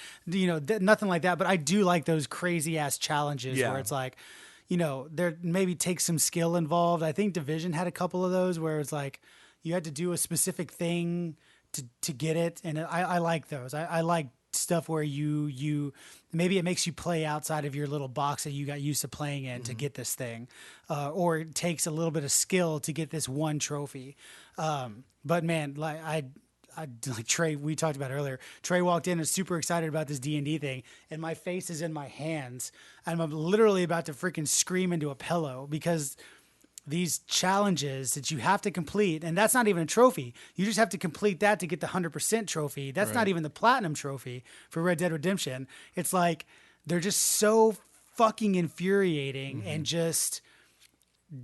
nothing like that. But I do like those crazy ass challenges where it's like, there maybe takes some skill involved. I think Division had a couple of those where it's like you had to do a specific thing to get it, and I like those. I like stuff where you maybe it makes you play outside of your little box that you got used to playing in to get this thing, or it takes a little bit of skill to get this one trophy. But man, like like Trey, we talked about earlier. Trey walked in and was super excited about this D&D thing, and my face is in my hands, and I'm literally about to freaking scream into a pillow because these challenges that you have to complete, and that's not even a trophy. You just have to complete that to get the 100% trophy. That's not even the platinum trophy for Red Dead Redemption. It's like they're just so fucking infuriating and just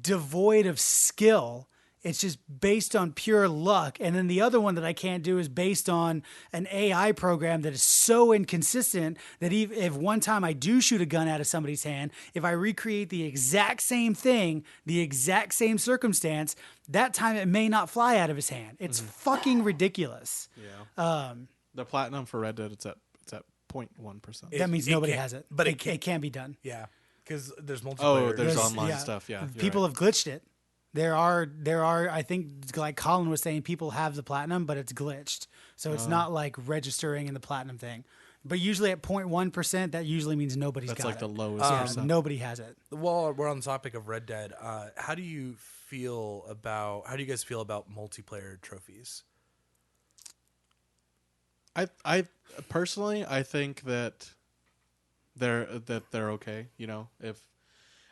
devoid of skill It's just based on pure luck. And then the other one that I can't do is based on an AI program that is so inconsistent that if one time I do shoot a gun out of somebody's hand, if I recreate the exact same thing, the exact same circumstance, that time it may not fly out of his hand. It's fucking ridiculous. Yeah. The platinum for Red Dead, it's at 0.1%. That means nobody has it. But it can be done. Yeah, because there's multiplayer. Oh, there's online stuff. Yeah, People have glitched it. There are. I think, like Colin was saying, people have the platinum, but it's glitched, so it's not like registering in the platinum thing. But usually at 0.1%, that usually means nobody's got it. That's like the lowest percent. Nobody has it. While we're on the topic of Red Dead, how do you guys feel about multiplayer trophies? I personally, I think that they're okay. You know,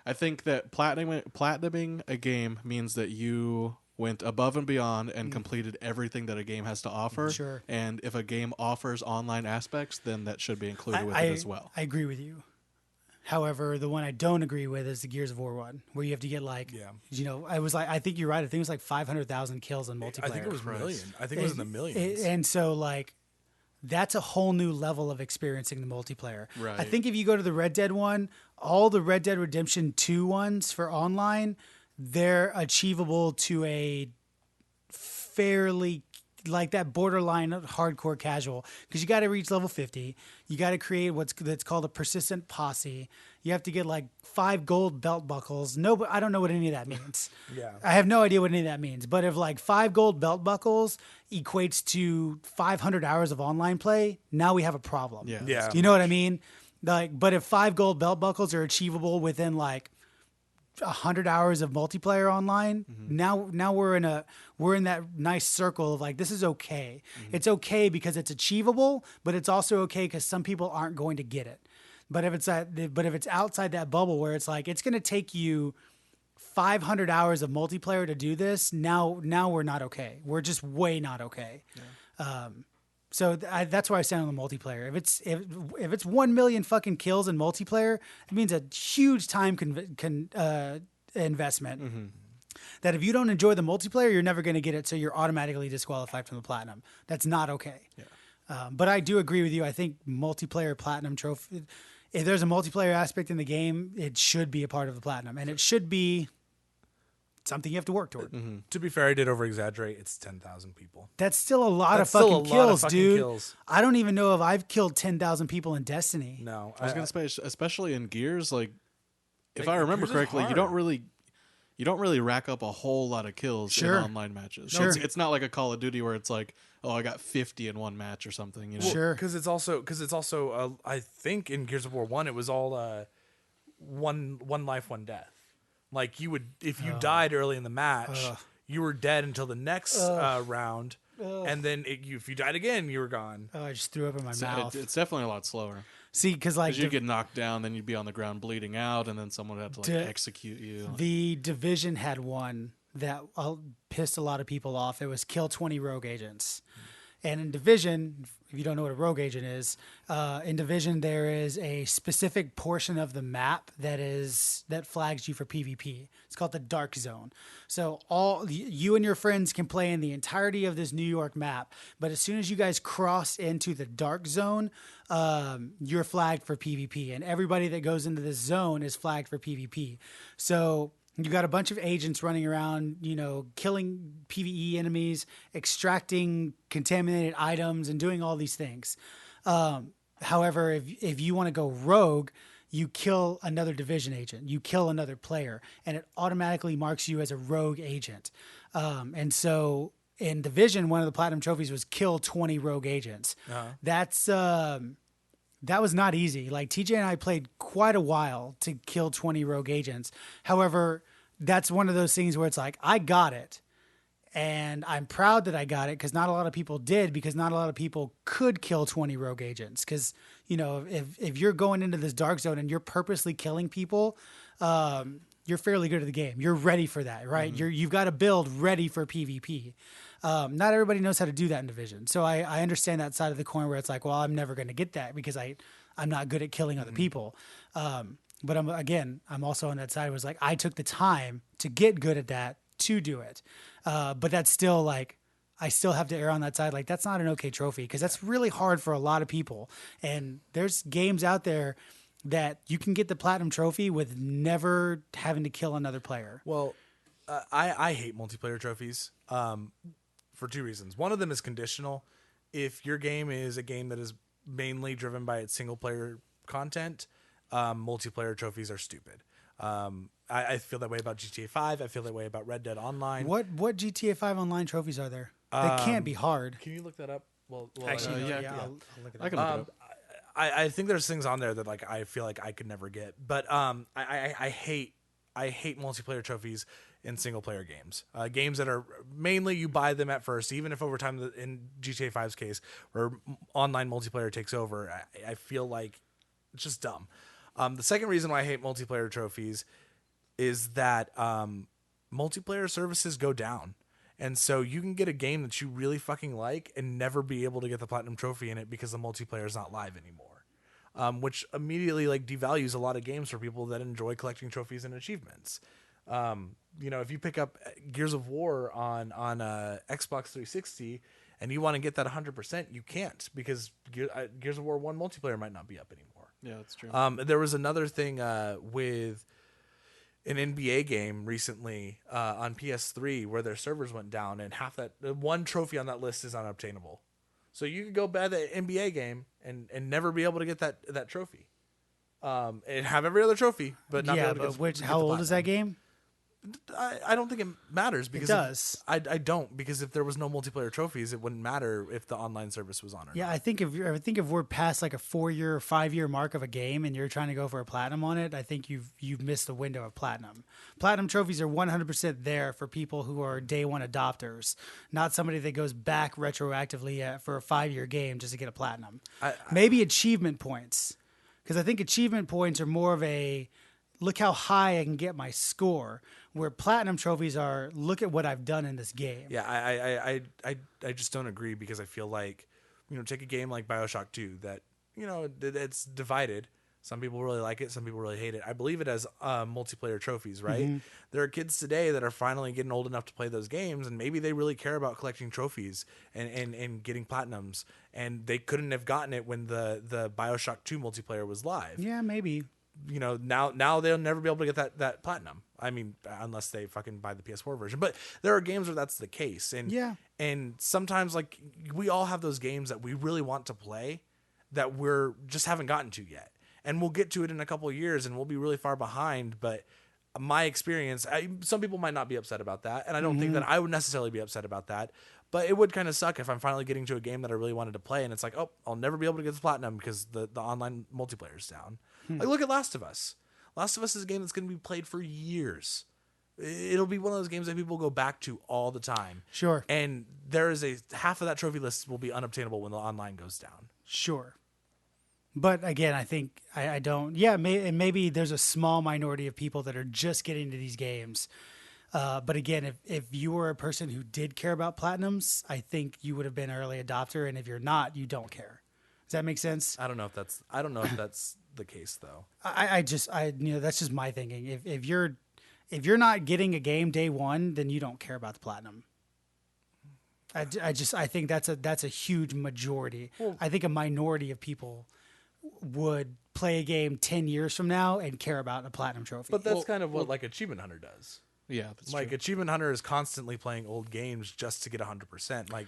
I think that platinuming a game means that you went above and beyond and completed everything that a game has to offer. Sure. And if a game offers online aspects, then that should be included with it as well. I agree with you. However, the one I don't agree with is the Gears of War one, where you have to get I think you're right. I think it was like 500,000 kills in multiplayer. I think it was a million. I think it was in the millions. And so like, that's a whole new level of experiencing the multiplayer. Right. I think if you go to the Red Dead one, all the Red Dead Redemption 2 ones for online, they're achievable to a fairly, like that borderline hardcore casual, because you got to reach level 50. You got to create that's called a persistent posse. You have to get like 5 gold belt buckles. No, I don't know what any of that means. Yeah. I have no idea what any of that means. But if like 5 gold belt buckles equates to 500 hours of online play, now we have a problem. Yeah. You know what I mean? Like, but if 5 gold belt buckles are achievable within like 100 hours of multiplayer online, now we're in that nice circle of like, this is okay. It's okay because it's achievable, but it's also okay because some people aren't going to get it. But if it's outside that bubble where it's like it's going to take you 500 hours of multiplayer to do this, now we're not okay. We're just way not okay. Yeah. So that's why I stand on the multiplayer. If it's 1 million fucking kills in multiplayer, it means a huge time investment. That if you don't enjoy the multiplayer, you're never going to get it. So you're automatically disqualified from the platinum. That's not okay. Yeah. But I do agree with you. I think multiplayer platinum trophy. If there's a multiplayer aspect in the game, it should be a part of the platinum, and it should be something you have to work toward. To be fair, I did over exaggerate. It's 10,000 people. That's still a lot of fucking kills, dude. I don't even know if I've killed 10,000 people in Destiny. No, I was gonna say, especially in Gears, like if I remember correctly, you don't really rack up a whole lot of kills in online matches. Sure. It's not like a Call of Duty where it's like, oh, I got 50 in one match or something. You know? Sure. Because it's also I think in Gears of War 1 it was all one life, one death. Like you would, if you died early in the match, you were dead until the next round, and then if you died again, you were gone. Oh, I just threw up in my mouth. It's definitely a lot slower. See, because like you'd get knocked down, then you'd be on the ground bleeding out, and then someone would have to execute you. The Division had one that pissed a lot of people off. It was kill 20 rogue agents. And in Division, if you don't know what a rogue agent is, in Division there is a specific portion of the map that flags you for PvP. It's called the Dark Zone. So you and your friends can play in the entirety of this New York map, but as soon as you guys cross into the Dark Zone, you're flagged for PvP, and everybody that goes into this zone is flagged for PvP. So you got a bunch of agents running around, killing PvE enemies, extracting contaminated items, and doing all these things. However, if you want to go rogue, you kill another Division agent, you kill another player, and it automatically marks you as a rogue agent. And so in Division, one of the platinum trophies was kill 20 rogue agents. That was not easy. Like TJ and I played quite a while to kill 20 rogue agents. However, that's one of those things where it's like, I got it. And I'm proud that I got it because not a lot of people did, because not a lot of people could kill 20 rogue agents. Because, if you're going into this dark zone and you're purposely killing people, you're fairly good at the game. You're ready for that, right? You've got a build ready for PvP. Not everybody knows how to do that in Division. So I understand that side of the coin where it's like, well, I'm never going to get that because I'm not good at killing other people. But I'm also on that side where it's like, I took the time to get good at that to do it. But that's still like, I still have to err on that side. Like, that's not an okay trophy because that's really hard for a lot of people. And there's games out there that you can get the platinum trophy with never having to kill another player. Well, I hate multiplayer trophies for two reasons. One of them is conditional. If your game is a game that is mainly driven by its single player content, multiplayer trophies are stupid. I feel that way about GTA 5. I feel that way about Red Dead Online. What GTA 5 online trophies are there? They can't be hard. Can you look that up? Well Actually, yeah, yeah, yeah. I'll look it I up. can look it up. I think there's things on there that like I feel like I could never get, but I hate multiplayer trophies in single player games. Games that are mainly you buy them at first, even if over time in GTA 5's case where online multiplayer takes over, I feel like it's just dumb. The second reason why I hate multiplayer trophies is that multiplayer services go down. And so you can get a game that you really fucking like and never be able to get the platinum trophy in it because the multiplayer is not live anymore, which immediately like devalues a lot of games for people that enjoy collecting trophies and achievements. If you pick up Gears of War on Xbox 360 and you want to get that 100%, you can't because Gears of War 1 multiplayer might not be up anymore. Yeah, that's true. There was another thing with an NBA game recently on PS3 where their servers went down and half that one trophy on that list is unobtainable. So you could go buy the NBA game and never be able to get that trophy. And have every other trophy, but not be able to get how old is that game? I don't think it matters because it does. I don't, because if there was no multiplayer trophies, it wouldn't matter if the online service was on or not. I think if we're past like a 4-year or 5-year mark of a game and you're trying to go for a platinum on it, I think you've missed the window of platinum. Platinum trophies are 100% there for people who are day one adopters, not somebody that goes back retroactively for a 5-year game just to get a platinum. Maybe achievement points, because I think achievement points are more of a look how high I can get my score, where platinum trophies are look at what I've done in this game. Yeah, I just don't agree because I feel like, take a game like BioShock 2 that, it's divided. Some people really like it. Some people really hate it. I believe it has multiplayer trophies, right? Mm-hmm. There are kids today that are finally getting old enough to play those games, and maybe they really care about collecting trophies and getting platinums, and they couldn't have gotten it when the BioShock 2 multiplayer was live. Yeah, maybe. Now they'll never be able to get that platinum. I mean, unless they fucking buy the PS4 version. But there are games where that's the case. And sometimes, like, we all have those games that we really want to play that we're just haven't gotten to yet. And we'll get to it in a couple of years and we'll be really far behind. But my experience, some people might not be upset about that. And I don't think that I would necessarily be upset about that. But it would kind of suck if I'm finally getting to a game that I really wanted to play and it's like, oh, I'll never be able to get the platinum because the online multiplayer is down. Like, look at Last of Us. Last of Us is a game that's going to be played for years. It'll be one of those games that people go back to all the time. Sure. And there is half of that trophy list will be unobtainable when the online goes down. Sure. But again, I think I don't. Yeah, maybe there's a small minority of people that are just getting to these games. But again, if you were a person who did care about platinums, I think you would have been an early adopter. And if you're not, you don't care. Does that make sense? I don't know if that's the case though. That's just my thinking. If you're not getting a game day one, then you don't care about the platinum. I think that's a huge majority. Well, I think a minority of people would play a game 10 years from now and care about a platinum trophy. But that's kind of what like Achievement Hunter does. Yeah, that's like true. Achievement Hunter is constantly playing old games just to get 100%. Like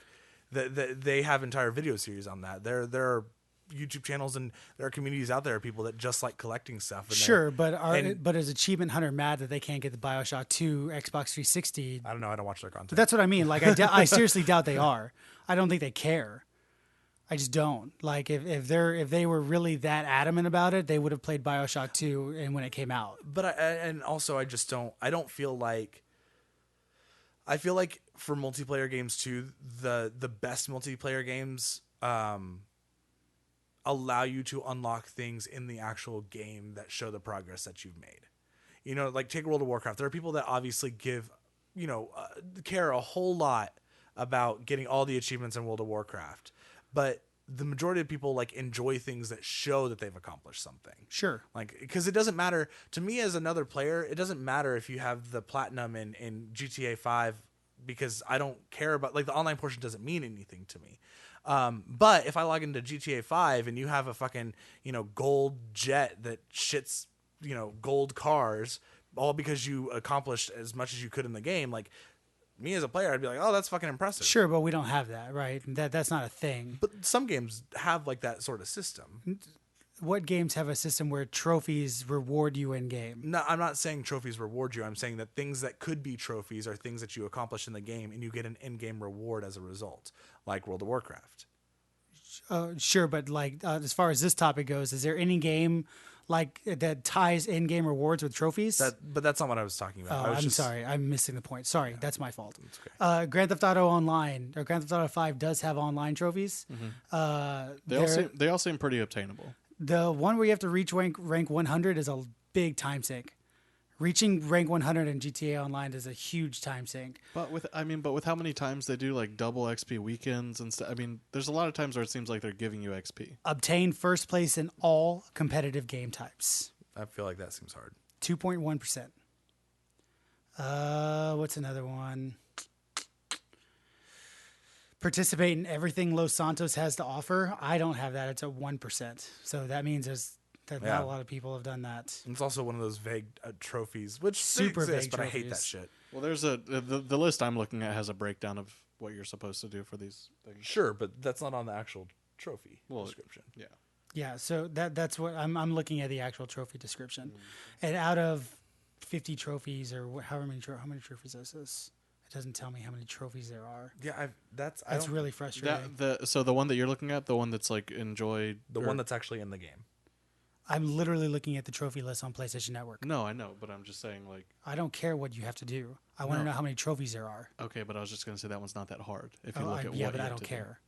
they have entire video series on that. There are YouTube channels and there are communities out there of people that just like collecting stuff. And sure, but is Achievement Hunter mad that they can't get the BioShock 2 Xbox 360? I don't know. I don't watch their content. But that's what I mean. Like I seriously doubt they are. I don't think they care. I just don't. Like if they were really that adamant about it, they would have played BioShock 2 and when it came out. But I just don't. I don't feel like. I feel like for multiplayer games too, the best multiplayer games allow you to unlock things in the actual game that show the progress that you've made. Like take World of Warcraft. There are people that obviously care a whole lot about getting all the achievements in World of Warcraft. But the majority of people like enjoy things that show that they've accomplished something. Sure. Like, because it doesn't matter to me as another player. It doesn't matter if you have the platinum in GTA 5 because I don't care about like the online portion doesn't mean anything to me. But if I log into GTA 5 and you have a fucking, gold jet that shits, gold cars all because you accomplished as much as you could in the game, like me as a player, I'd be like, oh, that's fucking impressive. Sure, but we don't have that, right? That's not a thing. But some games have like that sort of system. What games have a system where trophies reward you in game? No, I'm not saying trophies reward you. I'm saying that things that could be trophies are things that you accomplish in the game and you get an in-game reward as a result, like World of Warcraft. Sure, but like as far as this topic goes, is there any game like that ties in-game rewards with trophies? But that's not what I was talking about. I'm sorry, I'm missing the point. Sorry, that's my fault. Okay. Grand Theft Auto Online or Grand Theft Auto 5 does have online trophies. They all seem pretty obtainable. The one where you have to reach rank 100 is a big time sink. Reaching rank 100 in GTA Online is a huge time sink. But with how many times they do like double XP weekends and stuff. I mean, there's a lot of times where it seems like they're giving you XP. Obtain first place in all competitive game types. I feel like that seems hard. 2.1%. What's another one? Participate in everything Los Santos has to offer. I don't have that. It's at 1%. So that means not a lot of people have done that. And it's also one of those vague trophies, which Super exist, vague but trophies. I hate that shit. Well, there's the list I'm looking at has a breakdown of what you're supposed to do for these things. Sure, but that's not on the actual trophy description. Yeah. Yeah, so that's what I'm looking at, the actual trophy description. And out of 50 trophies or how many trophies is this? It doesn't tell me how many trophies there are. Yeah, that's really frustrating. So the one that you're looking at, the one that's like enjoyed, one that's actually in the game. I'm literally looking at the trophy list on PlayStation Network. No, I know, but I'm just saying, like, I don't care what you have to do. I want to know how many trophies there are. Okay, but I was just going to say that one's not that hard. If you look at but I don't care.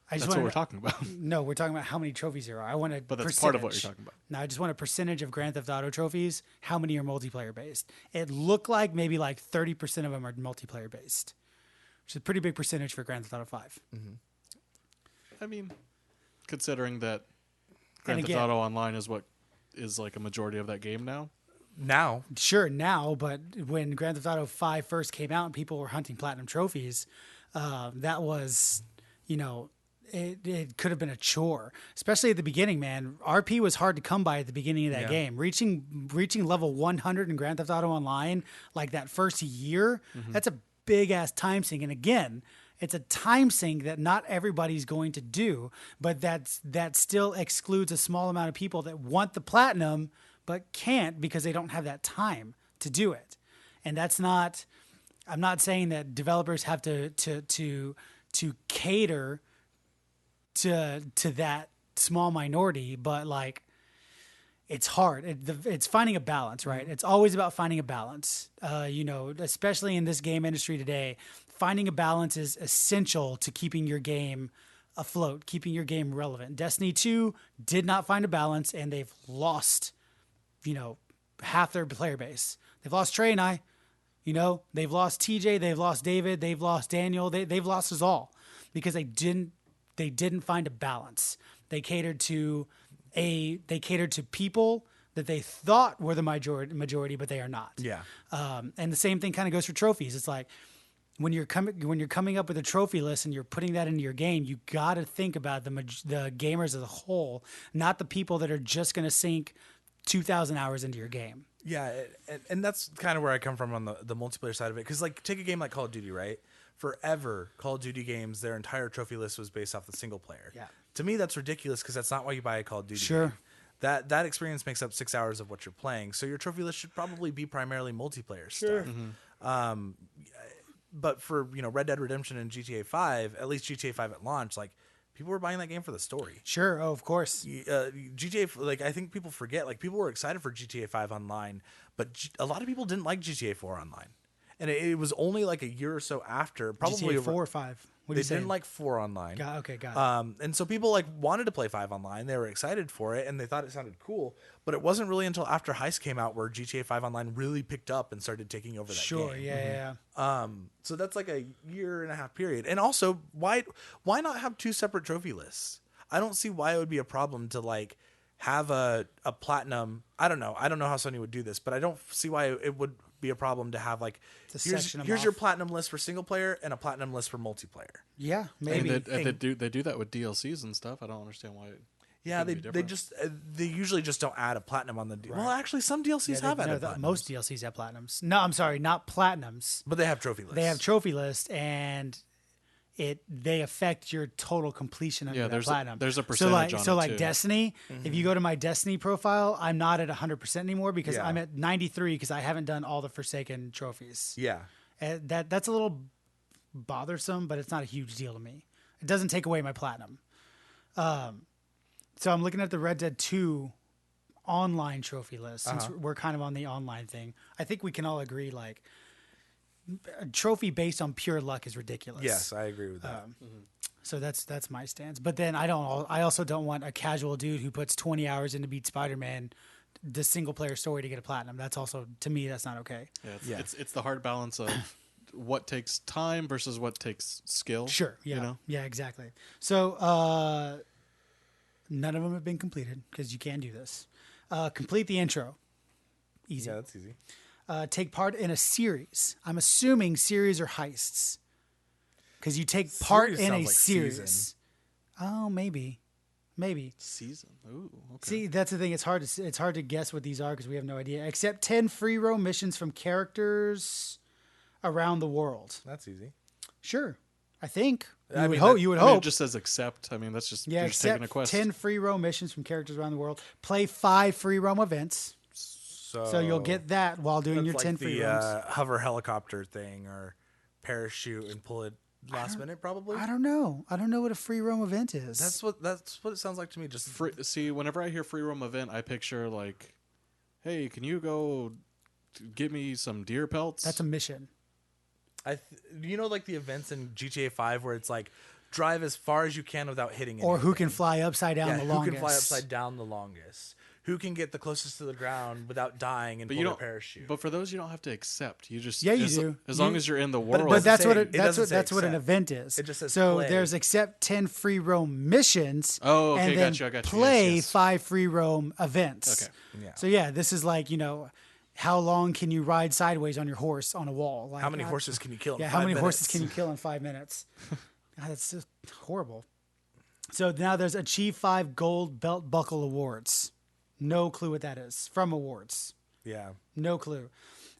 That's what we're talking about. No, we're talking about how many trophies there are. I want a But that's percentage. part of what you're talking about. No, I just want a percentage of Grand Theft Auto trophies. How many are multiplayer based? It looked like maybe like 30% of them are multiplayer based, which is a pretty big percentage for Grand Theft Auto 5. Mm-hmm. I mean, considering that Grand Theft Auto Online is what is like a majority of that game now. Sure, now, but when Grand Theft Auto 5 first came out and people were hunting platinum trophies, that was, it could have been a chore, especially at the beginning, man. RP was hard to come by at the beginning of that game. Reaching level 100 in Grand Theft Auto Online, like that first year, that's a big-ass time sink. And again, it's a time sink that not everybody's going to do, but that still excludes a small amount of people that want the platinum but can't because they don't have that time to do it. And that's not. I'm not saying that developers have to cater to that small minority, but like it's hard. It's finding a balance, right? It's always about finding a balance. Especially in this game industry today. Finding a balance is essential to keeping your game afloat, keeping your game relevant. Destiny 2 did not find a balance, and they've lost, half their player base. They've lost Trey and I. They've lost TJ, they've lost David, they've lost Daniel. They've lost us all because they didn't find a balance. They catered to people that they thought were the majority, but they are not. Yeah. And the same thing kind of goes for trophies. It's like, when you're coming up with a trophy list and you're putting that into your game, you got to think about the gamers as a whole, not the people that are just going to sink 2,000 hours into your game. Yeah, and that's kind of where I come from on the multiplayer side of it. Because like, take a game like Call of Duty, right? Forever, Call of Duty games, their entire trophy list was based off the single player. Yeah. To me, that's ridiculous because that's not why you buy a Call of Duty Sure. game. That experience makes up 6 hours of what you're playing. So your trophy list should probably be primarily multiplayer stuff. Mm-hmm. But for Red Dead Redemption and GTA 5, at least GTA 5 at launch, like people were buying that game for the story. Sure, of course. GTA, like I think people forget, like people were excited for GTA 5 online, but a lot of people didn't like GTA 4 online, and it was only like a year or so after, probably GTA 4 or 5. What they didn't like 4 online. Got it. And so people like wanted to play 5 online. They were excited for it, and they thought it sounded cool. But it wasn't really until after Heist came out where GTA 5 online really picked up and started taking over that game. Sure, yeah. So that's like a year and a half period. And also, why not have 2 separate trophy lists? I don't see why it would be a problem to like have a platinum. I don't know how Sony would do this, but I don't see why it would be a problem to have like here's your platinum list for single player and a platinum list for multiplayer. Yeah, Maybe. maybe. And they do that with DLCs and stuff. I don't understand why. Yeah, they usually just don't add a platinum on the deal. Well, actually, some DLCs have added platinums. Most DLCs have platinums. No, I'm sorry, not platinums. But they have trophy lists. They have trophy lists, and they affect your total completion under that platinum. There's a percentage on it, so like too. Destiny, if you go to my Destiny profile, I'm not at 100% anymore because I'm at 93 because I haven't done all the Forsaken trophies. Yeah. And that's a little bothersome, but it's not a huge deal to me. It doesn't take away my platinum. So I'm looking at the Red Dead 2 online trophy list since we're kind of on the online thing. I think we can all agree like a trophy based on pure luck is ridiculous. Yes, I agree with that. So that's my stance. But then I also don't want a casual dude who puts 20 hours in to beat Spider-Man, the single player story to get a platinum. That's also, to me, that's not okay. Yeah, it's the hard balance of what takes time versus what takes skill. Sure. Yeah. You know? Yeah, exactly. So none of them have been completed because you can do this. Complete the intro. Easy. Yeah, that's easy. Take part in a series. I'm assuming series or heists. Because you take part in a like series. season. Oh, maybe. Season. Ooh, okay. See, that's the thing. It's hard to guess what these are because we have no idea. Accept 10 free roam missions from characters around the world. That's easy. Sure. I think. You I would mean, hope. it just says accept. I mean, that's just you're just taking accept a quest. 10 free roam missions from characters around the world. Play 5 free roam events. So you'll get that while doing your 10 free roams. Hover helicopter thing or parachute and pull it last minute probably. I don't know. I don't know what a free roam event is. That's what it sounds like to me. Just See, whenever I hear free roam event, I picture like, hey, can you go get me some deer pelts? That's a mission. Like the events in GTA 5 where it's like drive as far as you can without hitting anything. Or who can fly upside down the longest. Who can fly upside down the longest. Who can get the closest to the ground without dying and pull their parachute. But for those, you don't have to accept. You just you do. As long as you're in the world. But that's what an event is. It just says so play. There's accept 10 free roam missions. Oh, okay, and then got you. Play Yes. 5 free roam events. Okay. Yeah. So this is like, how long can you ride sideways on your horse on a wall? Like, how many horses can you kill in 5 how many minutes? horses can you kill in 5 minutes? God, that's just horrible. So now there's achieve 5 gold belt buckle awards. No clue what that is. From awards. Yeah. No clue.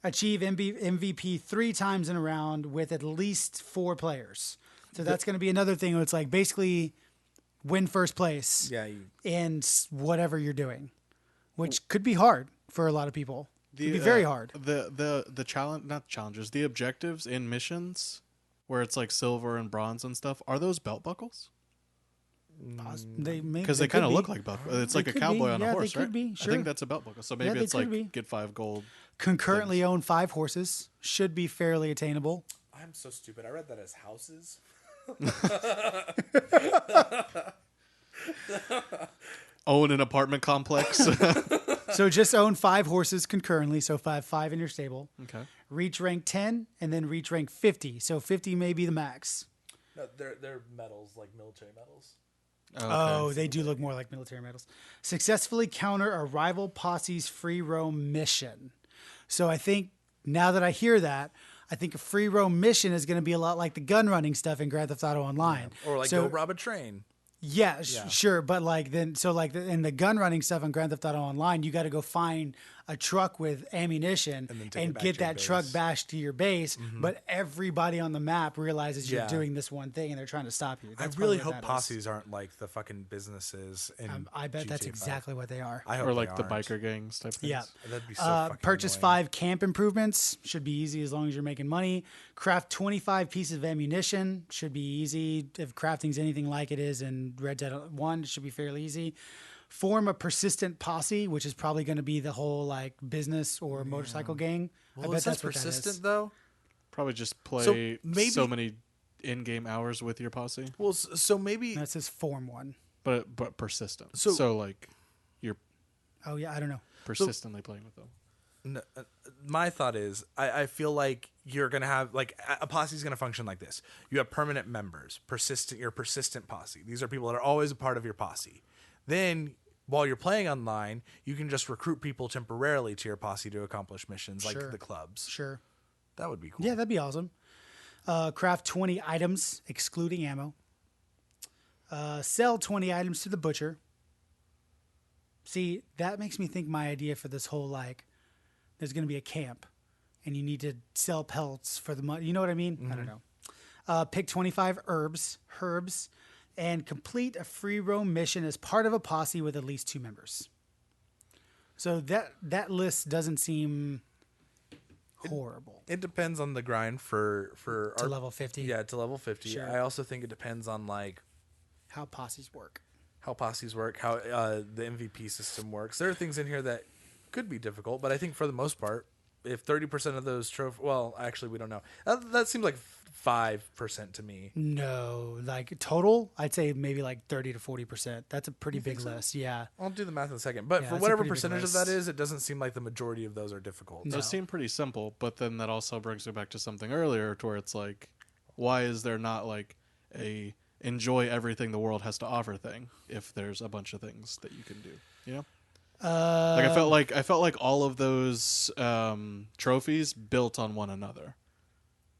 Achieve MVP 3 times in a round with at least 4 players. So that's going to be another thing where it's like basically win first place in whatever you're doing, which could be hard for a lot of people. It could be very hard. The challenge, not challenges, the objectives in missions where it's like silver and bronze and stuff, are those belt buckles? Because they kind of look like belt. It's like a cowboy on a horse, they right? could be, sure. I think that's a belt buckle. So maybe it's like get 5 gold. Concurrently own 5 horses should be fairly attainable. I'm so stupid. I read that as houses. Own an apartment complex. So just own 5 horses concurrently. So 5 in your stable. Okay. Reach rank 10 and then reach rank 50. So 50 may be the max. No, they're medals, like military medals. Oh, they do look more like military medals. Successfully counter a rival posse's free roam mission. So I think now that I hear that, I think a free roam mission is going to be a lot like the gun running stuff in Grand Theft Auto Online. Yeah. Or like go rob a train. Yeah, sure. But like then, so like in the gun running stuff on Grand Theft Auto Online, you got to go find a truck with ammunition and get that truck bashed to your base. Mm-hmm. But everybody on the map realizes you're doing this one thing and they're trying to stop you. I really hope posses aren't like the fucking businesses. I bet GTA that's 5. exactly what they are. I hope or like they the biker gangs type things. Yeah. That'd be so fucking purchase annoying. 5 camp improvements. Should be easy as long as you're making money. Craft 25 pieces of ammunition. Should be easy. If crafting's anything like it is in Red Dead 1, it should be fairly easy. Form a persistent posse, which is probably going to be the whole like business or motorcycle gang. Well, I bet that's what that is. persistent though. Probably just play so many in-game hours with your posse. Well, so maybe that says form one, but persistent. So like you're. Oh yeah, I don't know. Persistently playing with them. No, my thought is, I feel like you're gonna have like a posse is gonna function like this. You have permanent members, your persistent posse. These are people that are always a part of your posse. Then while you're playing online, you can just recruit people temporarily to your posse to accomplish missions like Sure. the clubs. Sure. That would be cool. Yeah, that'd be awesome. Craft 20 items, excluding ammo. Sell 20 items to the butcher. See, that makes me think my idea for this whole, like, there's going to be a camp, and you need to sell pelts for the money. You know what I mean? I don't know. Pick 25 herbs, and complete a free roam mission as part of a posse with at least 2 members. So that list doesn't seem horrible. It depends on the grind for To level 50. Yeah, to level 50. Sure. I also think it depends on like How posses work. how posses work, how the MVP system works. There are things in here that could be difficult, but I think for the most part, if 30% of those trophies, well, actually, we don't know. That seems like 5% to me. No, like total, I'd say maybe like 30 to 40%. That's a pretty big so? list. Yeah. I'll do the math in a second. But Yeah, for that's a whatever pretty big percentage of list. that is, it doesn't seem like the majority of those are difficult. No. Those seem pretty simple, but then that also brings me back to something earlier to where it's like, why is there not like a enjoy everything the world has to offer thing if there's a bunch of things that you can do, you know? Like I felt like all of those trophies built on one another.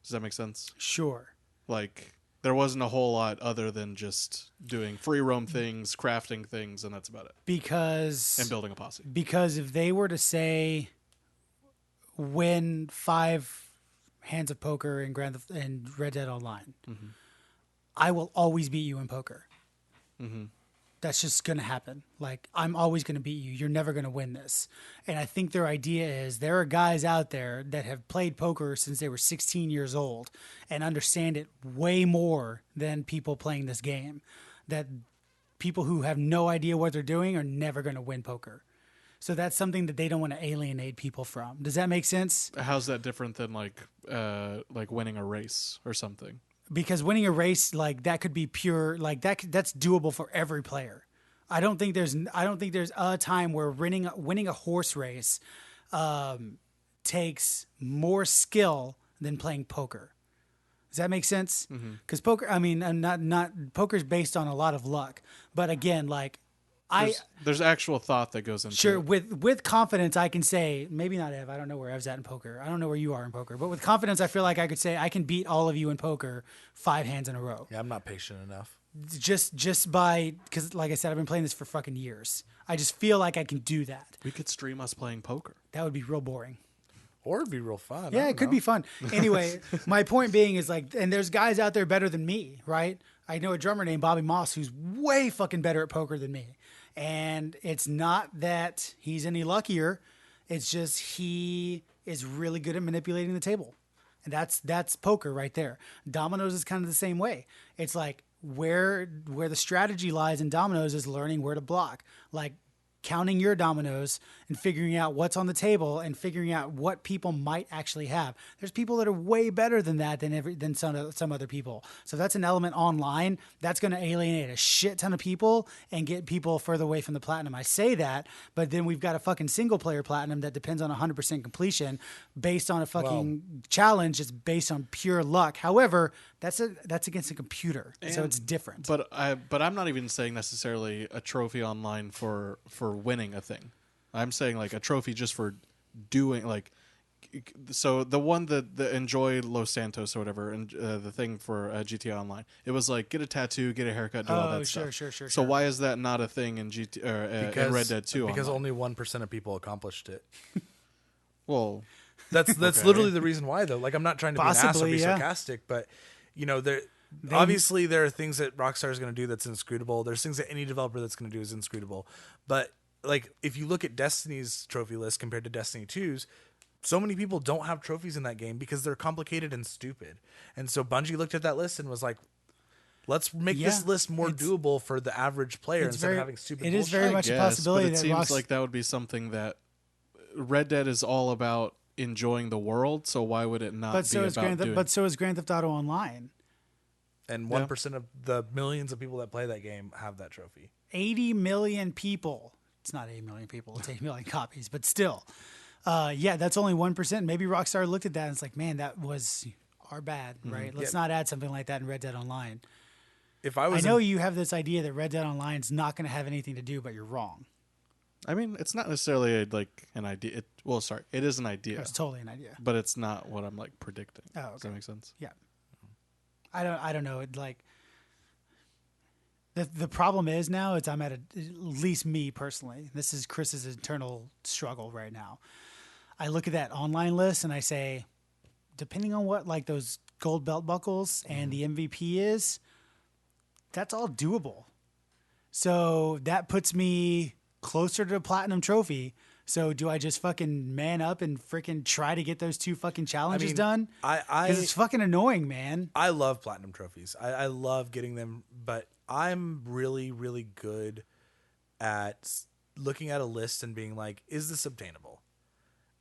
Does that make sense? Sure. Like there wasn't a whole lot other than just doing free roam things, crafting things, and that's about it. Because And building a posse. Because if they were to say win 5 hands of poker in Red Dead Online, I will always beat you in poker. That's just going to happen. Like, I'm always going to beat you. You're never going to win this. And I think their idea is there are guys out there that have played poker since they were 16 years old and understand it way more than people playing this game. That people who have no idea what they're doing are never going to win poker. So that's something that they don't want to alienate people from. Does that make sense? How's that different than like winning a race or something? Because winning a race, like, that could be pure, like, that's doable for every player. I don't think there's a time where winning a horse race takes more skill than playing poker. Does that make sense? Because poker, I mean, not poker's based on a lot of luck, but again, like, There's actual thought that goes into sure, it. with confidence, I can say, maybe not Ev. I don't know where Ev's at in poker. I don't know where you are in poker. But with confidence, I feel like I could say I can beat all of you in poker 5 hands in a row. Yeah, I'm not patient enough. Just by, because like I said, I've been playing this for fucking years. I just feel like I can do that. We could stream us playing poker. That would be real boring. Or it'd be real fun. Yeah, it could be fun. Anyway, my point being is like, and there's guys out there better than me, right? I know a drummer named Bobby Moss who's way fucking better at poker than me. And it's not that he's any luckier. It's just he is really good at manipulating the table. And that's poker right there. Dominoes is kind of the same way. It's like where the strategy lies in dominoes is learning where to block. Like counting your dominoes and figuring out what's on the table and figuring out what people might actually have. There's people that are way better than that than some other people. So that's an element online that's going to alienate a shit ton of people and get people further away from the platinum. I say that, but then we've got a fucking single player platinum that depends on 100% completion based on a fucking challenge. It's based on pure luck. However, that's against a computer, so it's different. But I'm not even saying necessarily a trophy online for winning a thing. I'm saying like a trophy just for doing like. So the one that enjoy Los Santos or whatever, and the thing for GTA Online, it was like get a tattoo, get a haircut, do all that stuff. Sure. So why is that not a thing in in Red Dead 2? Because online? only 1% of people accomplished it. Well, That's Okay. literally the reason why, though. Like, I'm not trying to be an ass or Possibly, be yeah. sarcastic, but obviously there are things that Rockstar is going to do that's inscrutable. There's things that any developer that's going to do is inscrutable. But like, if you look at Destiny's trophy list compared to Destiny 2's, so many people don't have trophies in that game because they're complicated and stupid. And so Bungie looked at that list and was like, let's make this list more doable for the average player instead of having stupid It bullshit. is very much a possibility but it that seems like that would be something that Red Dead is all about enjoying the world. So why would it not But be so is about doing? But so is Grand Theft Auto Online. And 1% of the millions of people that play that game have that trophy. 80 million people. It's not 80 million people. It's 8 million copies, but still. That's only 1%. Maybe Rockstar looked at that and it's like, man, that was our bad, right? Let's not add something like that in Red Dead Online. If I was I know you have this idea that Red Dead Online is not going to have anything to do, but you're wrong. I mean, it's not necessarily an idea. It is an idea. It's totally an idea. But it's not what I'm like predicting. Oh, okay. Does that make sense? Yeah. I don't know. It, like the problem is now I'm at least me personally. This is Chris's internal struggle right now. I look at that online list and I say, depending on what like those gold belt buckles and the MVP is, that's all doable. So that puts me closer to the platinum trophy. So do I just fucking man up and freaking try to get those 2 fucking challenges done? Because it's fucking annoying, man. I love platinum trophies. I love getting them, but I'm really, really good at looking at a list and being like, is this obtainable?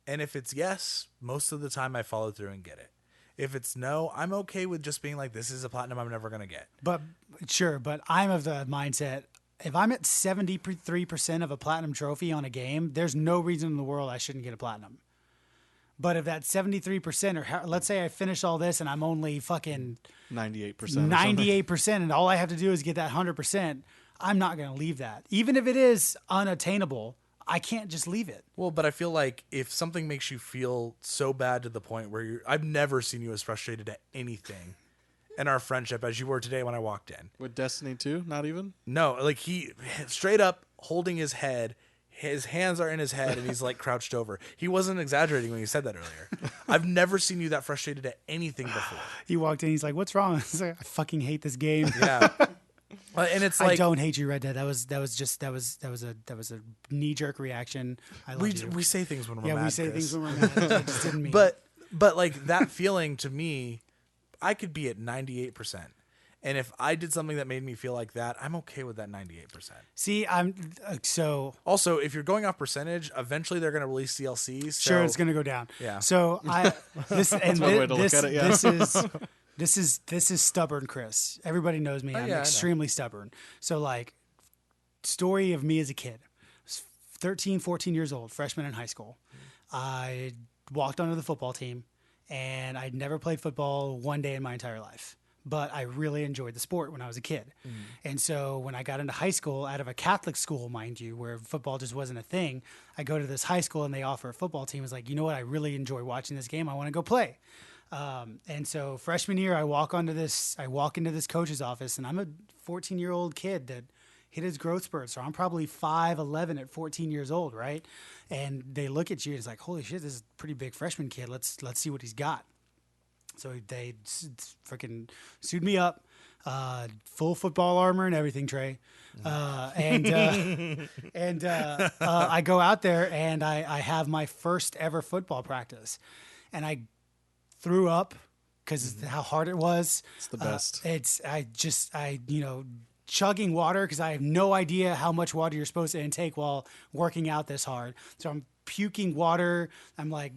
And if it's yes, most of the time I follow through and get it. If it's no, I'm okay with just being like, this is a platinum I'm never going to get. But sure, but I'm of the mindset, if I'm at 73% of a platinum trophy on a game, there's no reason in the world I shouldn't get a platinum. But if that 73%, or let's say I finish all this and I'm only fucking 98%, and all I have to do is get that 100%, I'm not going to leave that. Even if it is unattainable, I can't just leave it. Well, but I feel like if something makes you feel so bad to the point where I've never seen you as frustrated at anything in our friendship as you were today when I walked in. With Destiny 2, not even? No, like he straight up holding his head, his hands are in his head and he's like crouched over. He wasn't exaggerating when he said that earlier. I've never seen you that frustrated at anything before. He walked in, he's like, "What's wrong?" I was like, "I fucking hate this game." Yeah. And it's like, I don't hate you, Red Dead. That was a knee jerk reaction. I love you. We say things when we're mad. Yeah, we say Chris. things when we're mad. I just didn't mean. But like that feeling to me, I could be at 98%, and if I did something that made me feel like that, I'm okay with that 98%. See, I'm so Also, if you're going off percentage, eventually they're going to release DLCs. So, sure it's going to go down. Yeah. So this and one way to look at it, yeah. This is stubborn, Chris. Everybody knows me. I'm extremely stubborn. So like, story of me as a kid. I was 13, 14 years old, freshman in high school. I walked onto the football team, and I'd never played football one day in my entire life. But I really enjoyed the sport when I was a kid. And so when I got into high school, out of a Catholic school, mind you, where football just wasn't a thing, I go to this high school and they offer a football team. It's like, you know what? I really enjoy watching this game. I want to go play. And so freshman year, I walk into this coach's office, and I'm a 14-year-old kid that hit his growth spurt. So I'm probably 5'11" at 14 years old, right? And they look at you, and it's like, holy shit, this is a pretty big freshman kid. Let's see what he's got. So they freaking suited me up, full football armor and everything, Trey. I go out there and I have my first ever football practice, and I threw up because how hard it was. It's the best. Chugging water because I have no idea how much water you're supposed to intake while working out this hard. So I'm puking water. I'm like,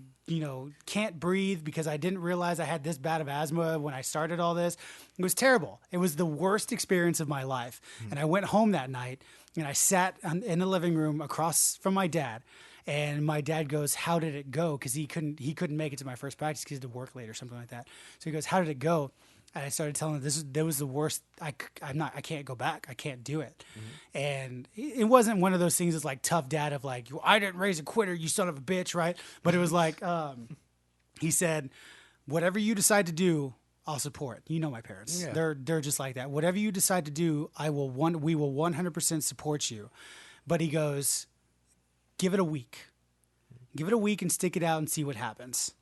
can't breathe because I didn't realize I had this bad of asthma when I started all this. It was terrible. It was the worst experience of my life. And I went home that night and I sat in the living room across from my dad. And my dad goes, "How did it go?" Because he couldn't make it to my first practice because he had to work late or something like that. So he goes, "How did it go?" And I started telling him that was the worst. I can't go back. I can't do it. And it wasn't one of those things that's like tough dad of like, "I didn't raise a quitter, you son of a bitch," right? But it was like, he said, "Whatever you decide to do, I'll support." You know my parents. Yeah. They're just like that. Whatever you decide to do, we will 100% support you. But he goes, give it a week. Give it a week and stick it out and see what happens.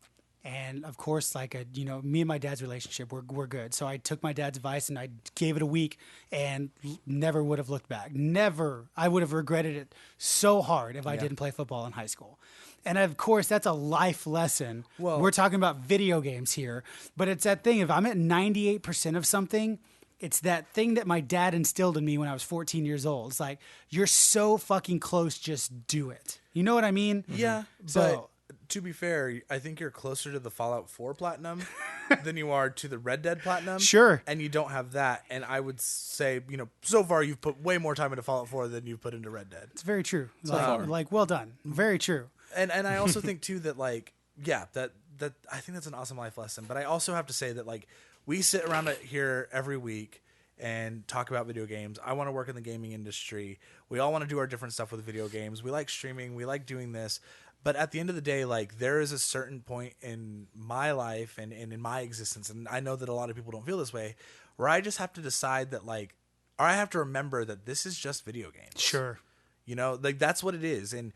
And of course, me and my dad's relationship, we're good. So I took my dad's advice and I gave it a week and never would have looked back. Never. I would have regretted it so hard if I didn't play football in high school. And of course, that's a life lesson. Well, we're talking about video games here, but it's that thing. If I'm at 98% of something, it's that thing that my dad instilled in me when I was 14 years old. It's like, you're so fucking close, just do it. You know what I mean? Yeah. So, but to be fair, I think you're closer to the Fallout 4 Platinum than you are to the Red Dead Platinum. Sure. And you don't have that. And I would say, so far you've put way more time into Fallout 4 than you've put into Red Dead. It's very true. Well done. Very true. And I also think too that that I think that's an awesome life lesson. But I also have to say that we sit around here every week and talk about video games. I want to work in the gaming industry. We all want to do our different stuff with video games. We like streaming. We like doing this. But at the end of the day, like, there is a certain point in my life and in my existence, and I know that a lot of people don't feel this way, where I just have to decide that, like, or I have to remember that this is just video games. Sure. You know, like, that's what it is. And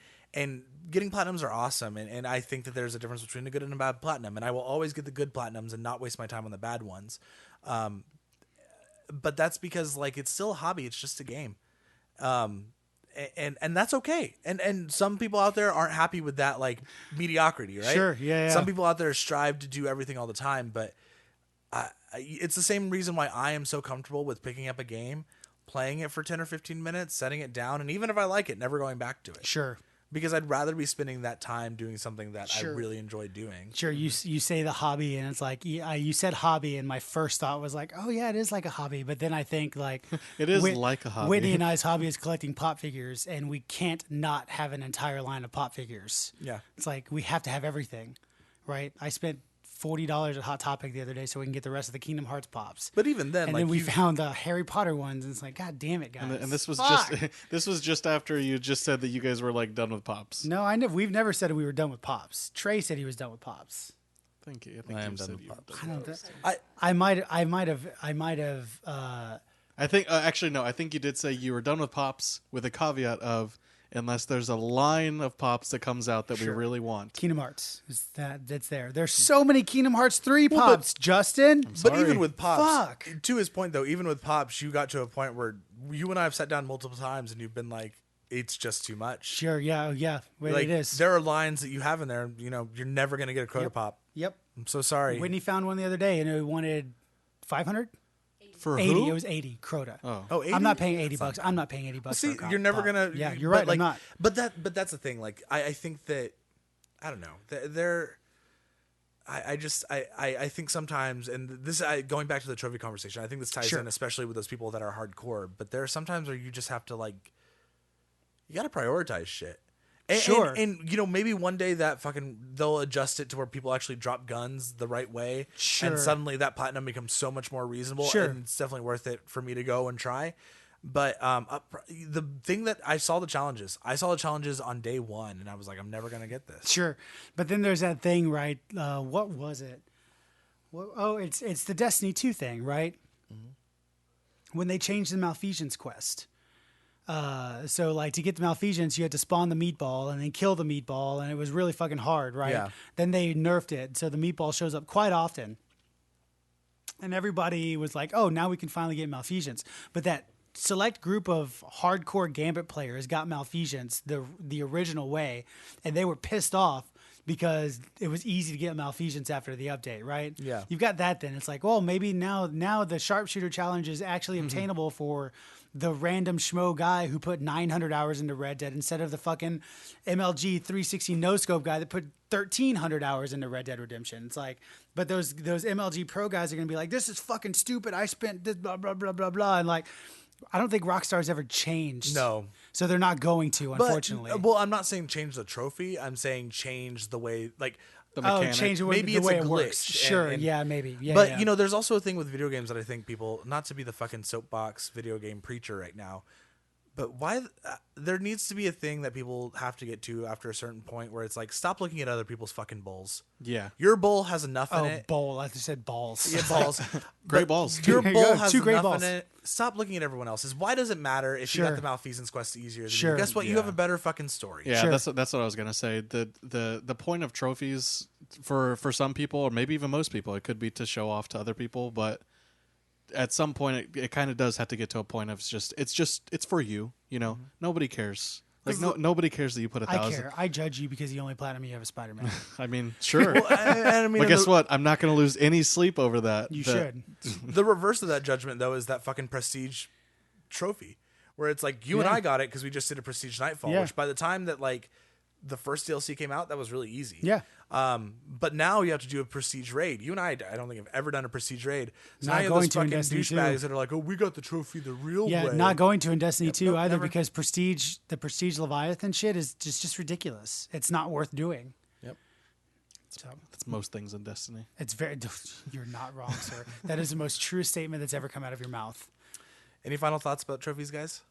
getting platinums are awesome. And I think that there's a difference between a good and a bad platinum. And I will always get the good platinums and not waste my time on the bad ones. But that's because, like, it's still a hobby. It's just a game. And that's okay. And some people out there aren't happy with that, like, mediocrity, right? Sure. Yeah. Some people out there strive to do everything all the time, but it's the same reason why I am so comfortable with picking up a game, playing it for 10 or 15 minutes, setting it down, and even if I like it, never going back to it. Sure. Because I'd rather be spending that time doing something that Sure. I really enjoy doing. Sure, you say the hobby, and it's like you said hobby, and my first thought was like, oh yeah, it is like a hobby. But then I think like It is like a hobby. Whitney and I's hobby is collecting pop figures, and we can't not have an entire line of pop figures. Yeah. It's like we have to have everything, right? I spent $40 at Hot Topic the other day so we can get the rest of the Kingdom Hearts pops. But even then, And like, then we found the Harry Potter ones, and it's like, God damn it, guys! And this was Fuck! just after you just said that you guys were like done with pops. No, we've never said we were done with pops. Trey said he was done with pops. Thank you. I think I you am done said with you were pops. done I with don't. pops. I might have. I think actually no. I think you did say you were done with pops with a caveat of unless there's a line of pops that comes out that we really want. Kingdom Hearts is that's there. There's so many Kingdom Hearts 3 pops, Justin. But even with Pops, Fuck. to his point though, even with Pops, you got to a point where you and I have sat down multiple times and you've been like, it's just too much. Sure, yeah. Well, Like, it is. there are lines that you have in there, you know, you're never going to get a Crota Pop. Yep. I'm so sorry. Whitney found one the other day, and it wanted 500. For 80. who? It was 80 Crota. Oh. 80? I'm not paying $80. I'm not paying $80. See, for a you're never pop. gonna. Yeah, you're but right. Like, I'm not. But that's the thing. Like, I think that, I don't know. They're. I think sometimes, and this going back to the trophy conversation, I think this ties Sure. in, especially with those people that are hardcore. But there are sometimes where you just have to, like, you got to prioritize shit. And, Sure. and you know, maybe one day that fucking they'll adjust it to where people actually drop guns the right way, Sure. and suddenly that platinum becomes so much more reasonable. Sure. And it's definitely worth it for me to go and try. But the thing that I saw the challenges on day one, and I was like, I'm never gonna get this. Sure, but then there's that thing, right? What was it? It's the Destiny 2 thing, right? Mm-hmm. When they changed the Malfeasance quest. So like to get the Malfeasance, you had to spawn the meatball and then kill the meatball, and it was really fucking hard, right? Yeah. Then they nerfed it, so the meatball shows up quite often, and everybody was like, "Oh, now we can finally get Malfeasance." But that select group of hardcore Gambit players got Malfeasance the original way, and they were pissed off because it was easy to get Malfeasance after the update, right? Yeah. You've got that then. It's like, well, maybe now the sharpshooter challenge is actually obtainable for the random schmo guy who put 900 hours into Red Dead instead of the fucking MLG 360 no-scope guy that put 1,300 hours into Red Dead Redemption. It's like, but those MLG pro guys are going to be like, this is fucking stupid. I spent this blah, blah, blah, blah, blah. And like, I don't think Rockstar's ever changed. No. So they're not going to, But, unfortunately. well, I'm not saying change the trophy. I'm saying change the way, like, The Oh, mechanic. change the way, Maybe the it's way a it works. glitch, Sure, and- yeah, maybe. Yeah, but yeah. you know, there's also a thing with video games that I think people, not to be the fucking soapbox video game preacher right now, but why there needs to be a thing that people have to get to after a certain point where it's like, stop looking at other people's fucking bowls. Yeah. Your bowl has enough in Oh, it. bowl. I just said balls. Yeah, balls. Great But balls. Your There you bowl go. has 2 great enough balls. in it. Stop looking at everyone else's. Why does it matter if you Sure. got the Malfeasance quest easier than Sure. you? Guess what? You Yeah. have a better fucking story. Yeah, Sure. that's what I was gonna say. The point of trophies for some people, or maybe even most people, it could be to show off to other people, but at some point it kind of does have to get to a point of it's for you. You know, nobody cares. Like nobody cares that you put 1,000. I care. I judge you because the only platinum you have is Spider-Man. I mean, sure. I mean, But guess what? I'm not going to lose any sleep over that. You That- should. The reverse of that judgment, though, is that fucking prestige trophy, where it's like you and Yeah. I got it because we just did a prestige nightfall. Yeah. Which by the time that like the first DLC came out, that was really easy. Yeah. But now you have to do a prestige raid. You and I don't think have ever done a prestige raid. So Not now you have going those to in fucking Destiny 2. douchebags that are like, oh, we got the trophy the real Yeah, way. not going to in Destiny 2 nope, either never. because the Prestige Leviathan shit is just ridiculous. It's not worth doing. Yep. So That's most things in Destiny. it's very. You're not wrong, sir. That is the most true statement that's ever come out of your mouth. Any final thoughts about trophies, guys?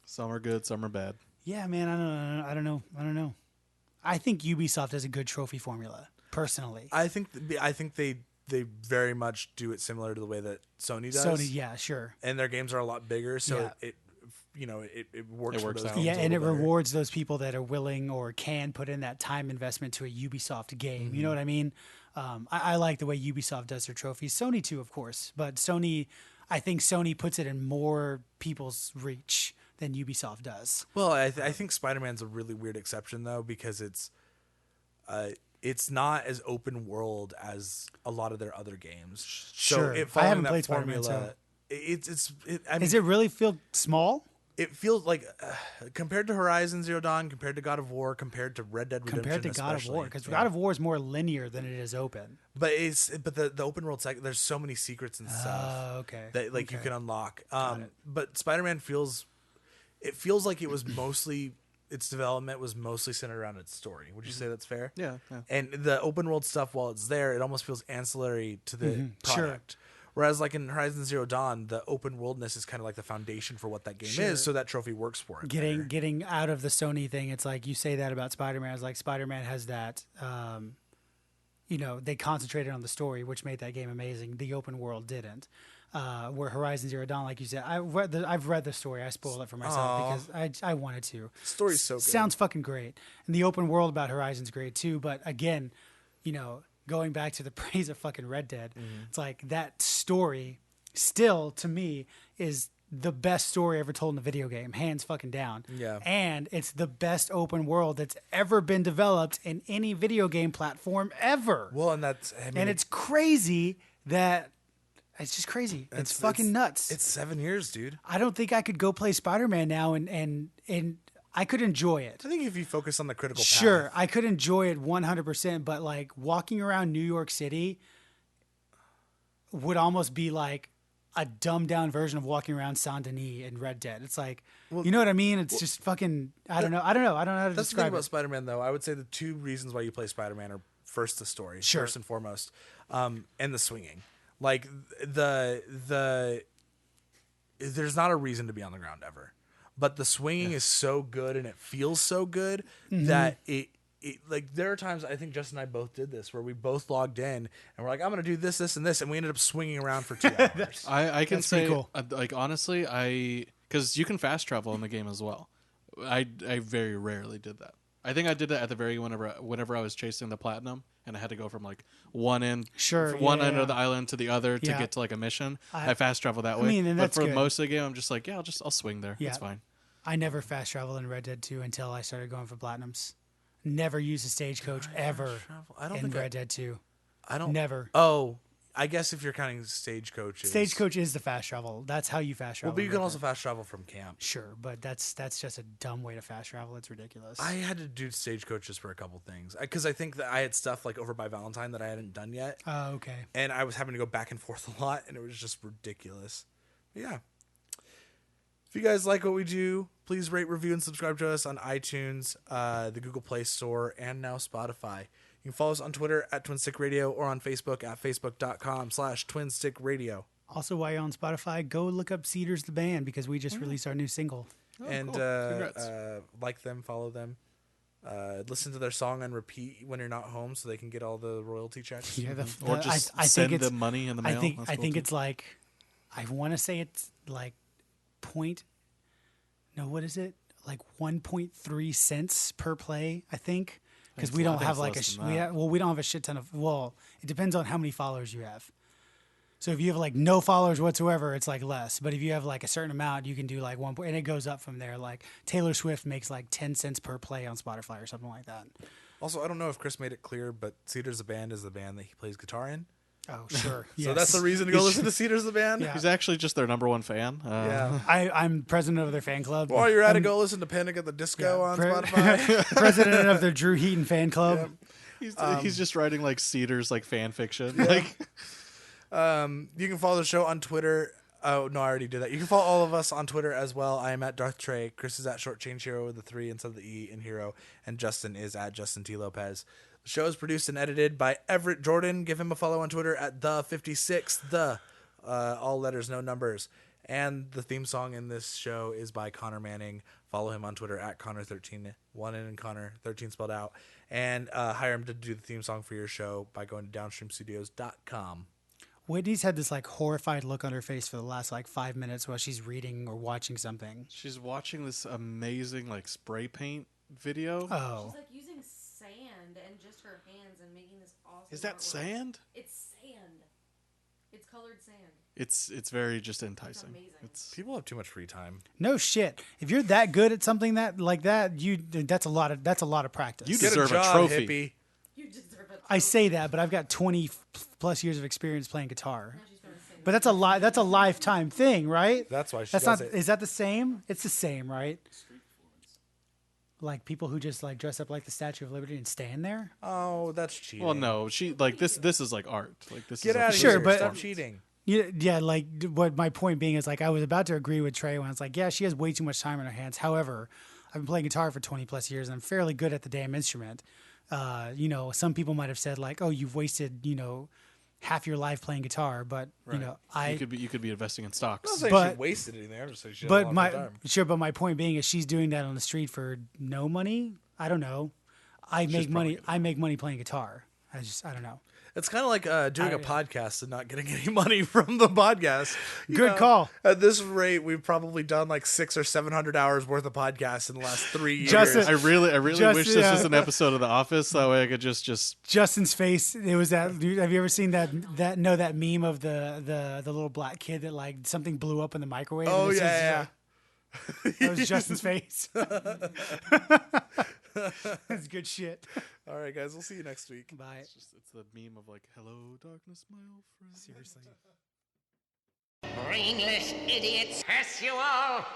Some are good, some are bad. Yeah, man. I don't know. I think Ubisoft has a good trophy formula, personally. I think they very much do it similar to the way that Sony does. Sony, yeah, sure. And their games are a lot bigger, so Yeah. it works. It works for those out. games Yeah, a and it little better. rewards those people that are willing or can put in that time investment to a Ubisoft game. You know what I mean? I like the way Ubisoft does their trophies. Sony too, of course, but I think Sony puts it in more people's reach than Ubisoft does. Well, I think Spider-Man's a really weird exception though, because it's not as open world as a lot of their other games. Sure. So it I following haven't that played Spider-Man, formula, so- I mean, Does it really feel small it feels like compared to Horizon Zero Dawn, compared to God of War, compared to Red Dead Redemption, compared to God of especially. War? Because Yeah. God of War is more linear than it is open. But the open world there's so many secrets and stuff Okay. that like you Okay. can unlock. it. But Spider-Man feels like it was mostly its development was mostly centered around its story. Would you say that's fair? Yeah. And the open world stuff, while it's there, it almost feels ancillary to the Sure. product. Whereas like in Horizon Zero Dawn, the open worldness is kind of like the foundation for what that game Sure. is, so that trophy works for it. better. Getting out of the Sony thing, it's like you say that about Spider-Man. It's like Spider-Man has that, they concentrated on the story, which made that game amazing. The open world didn't. Where Horizon Zero Dawn, like you said, I've read the story. I spoiled it for myself because I wanted to. Story's so good. Sounds fucking great, and the open world about Horizon's great too. But again, going back to the praise of fucking Red Dead, it's like that story still to me is the best story ever told in a video game, hands fucking down. Yeah. And it's the best open world that's ever been developed in any video game platform ever. Well, and that's And it's crazy that it's just crazy. It's fucking nuts. It's 7 years, dude. I don't think I could go play Spider-Man now and I could enjoy it. I think if you focus on the critical path. Sure, I could enjoy it 100%, but like walking around New York City would almost be like a dumbed down version of walking around Saint Denis in Red Dead. It's like, you know what I mean? It's just fucking, I don't know how to That's the thing describe about it. Spider-Man, though. I would say the two reasons why you play Spider-Man are first the story, Sure. first and foremost, and the swinging. Like there's not a reason to be on the ground ever, but the swinging is so good and it feels so good that it like there are times I think Justin and I both did this where we both logged in and we're like, I'm gonna do this, this, and this, and we ended up swinging around for 2 hours. I can That's say, pretty cool. like honestly, because you can fast travel in the game as well. I very rarely did that. I think I did that at the very whenever I was chasing the platinum and I had to go from like one end Yeah. of the island to the other to Yeah. get to like a mission. I fast travel that way. mean, and but that's for good. most of the game, I'm just like, I'll swing there. Yeah. It's fine. I never fast traveled in Red Dead 2 until I started going for platinums. Never used a stagecoach ever I don't in think Red Dead 2. I don't Never. Oh, I guess if you're counting stagecoaches. Stagecoach is the fast travel. That's how you fast travel. Well, but you in can Red also Dead. fast travel from camp. Sure, but that's just a dumb way to fast travel. It's ridiculous. I had to do stagecoaches for a couple things because I think that I had stuff like over by Valentine that I hadn't done yet, Oh, okay. and I was having to go back and forth a lot, and it was just ridiculous. But yeah. If you guys like what we do, please rate, review, and subscribe to us on iTunes, the Google Play Store, and now Spotify. You can follow us on Twitter at TwinStickRadio or on Facebook at facebook.com/TwinStickRadio. Also, while you're on Spotify, go look up Cedars the band because we just released our new single. And cool. Congrats. like them, follow them. Listen to their song on repeat when you're not home so they can get all the royalty checks. Yeah, Or just I send think it's, them money in the mail. That's I cool think too. it's like, I want to say it's like what is it? Like 1.3 cents per play, I think. Because we don't have like we don't have a shit ton of, it depends on how many followers you have. So if you have like no followers whatsoever, it's like less. But if you have like a certain amount, you can do like and it goes up from there. Like Taylor Swift makes like 10 cents per play on Spotify or something like that. Also, I don't know if Chris made it clear, but Cedars the Band is the band that he plays guitar in. Oh, sure. So that's the reason to go listen to Cedars the Band. Yeah. He's actually just their number one fan. Yeah. I'm president of their fan club. While you're at it, go listen to Panic at the Disco on Spotify. President of their Drew Heaton fan club. He's just writing like Cedars like fan fiction. Like You can follow the show on Twitter. Oh, no, I already did that. You can follow all of us on Twitter as well. I am at Darth Trey. Chris is at Short Change Hero with the 3 instead of the E in Hero. And Justin is at Justin T. Lopez. The show is produced and edited by Everett Jordan. Give him a follow on Twitter at the56, all letters, no numbers. And the theme song in this show is by Connor Manning. Follow him on Twitter at Connor13, 1 N and Connor, 13 spelled out. And hire him to do the theme song for your show by going to downstreamstudios.com. Whitney's had this like horrified look on her face for the last like 5 minutes while she's reading or watching something. She's watching this amazing like spray paint video. Oh. She's like using sand and just her hands and making this awesome. Is that artwork. sand? It's sand. It's colored sand. It's very just enticing. amazing. It's People have too much free time. No shit. If you're that good at something that like that, that's a lot of practice. You Get deserve a job, trophy. hippie. You deserve it. I say that, but I've got 20 plus years of experience playing guitar. Now she's gonna sing. But that's a lifetime thing, right? That's why she That's does not. it. Is that the same? It's the same, right? Like people who just like dress up like the Statue of Liberty and stand there. Oh, that's cheating. Well, no, she like this. This is like art. Like this Get is out of Sure, here. but- Stop cheating. Yeah, like what my point being is like I was about to agree with Trey when it's like, yeah, she has way too much time on her hands. However, I've been playing guitar for 20 plus years and I'm fairly good at the damn instrument. Some people might have said like, oh, you've wasted, half your life playing guitar, but you could be investing in I'm stocks. not saying But- she wasted anything. I'm just saying she had but a lot my of time. but my point being is she's doing that on the street for no money. I don't know. I make money. I make money playing guitar. I don't know. It's kind of like doing a podcast and not getting any money from the podcast. Good call. At this rate, we've probably done like 600 or 700 hours worth of podcasts in the last 3 years. Justin- I really Just- wish this yeah. was an episode of The Office. That way I could just Justin's face. It was that. Have you ever seen that meme of the little black kid that like something blew up in the microwave? Oh, and it yeah. That was Justin's face. That's good shit. All right, guys. We'll see you next week. Bye. it's the meme of like, hello darkness, my old friend. Seriously. Brainless idiots, curse you all!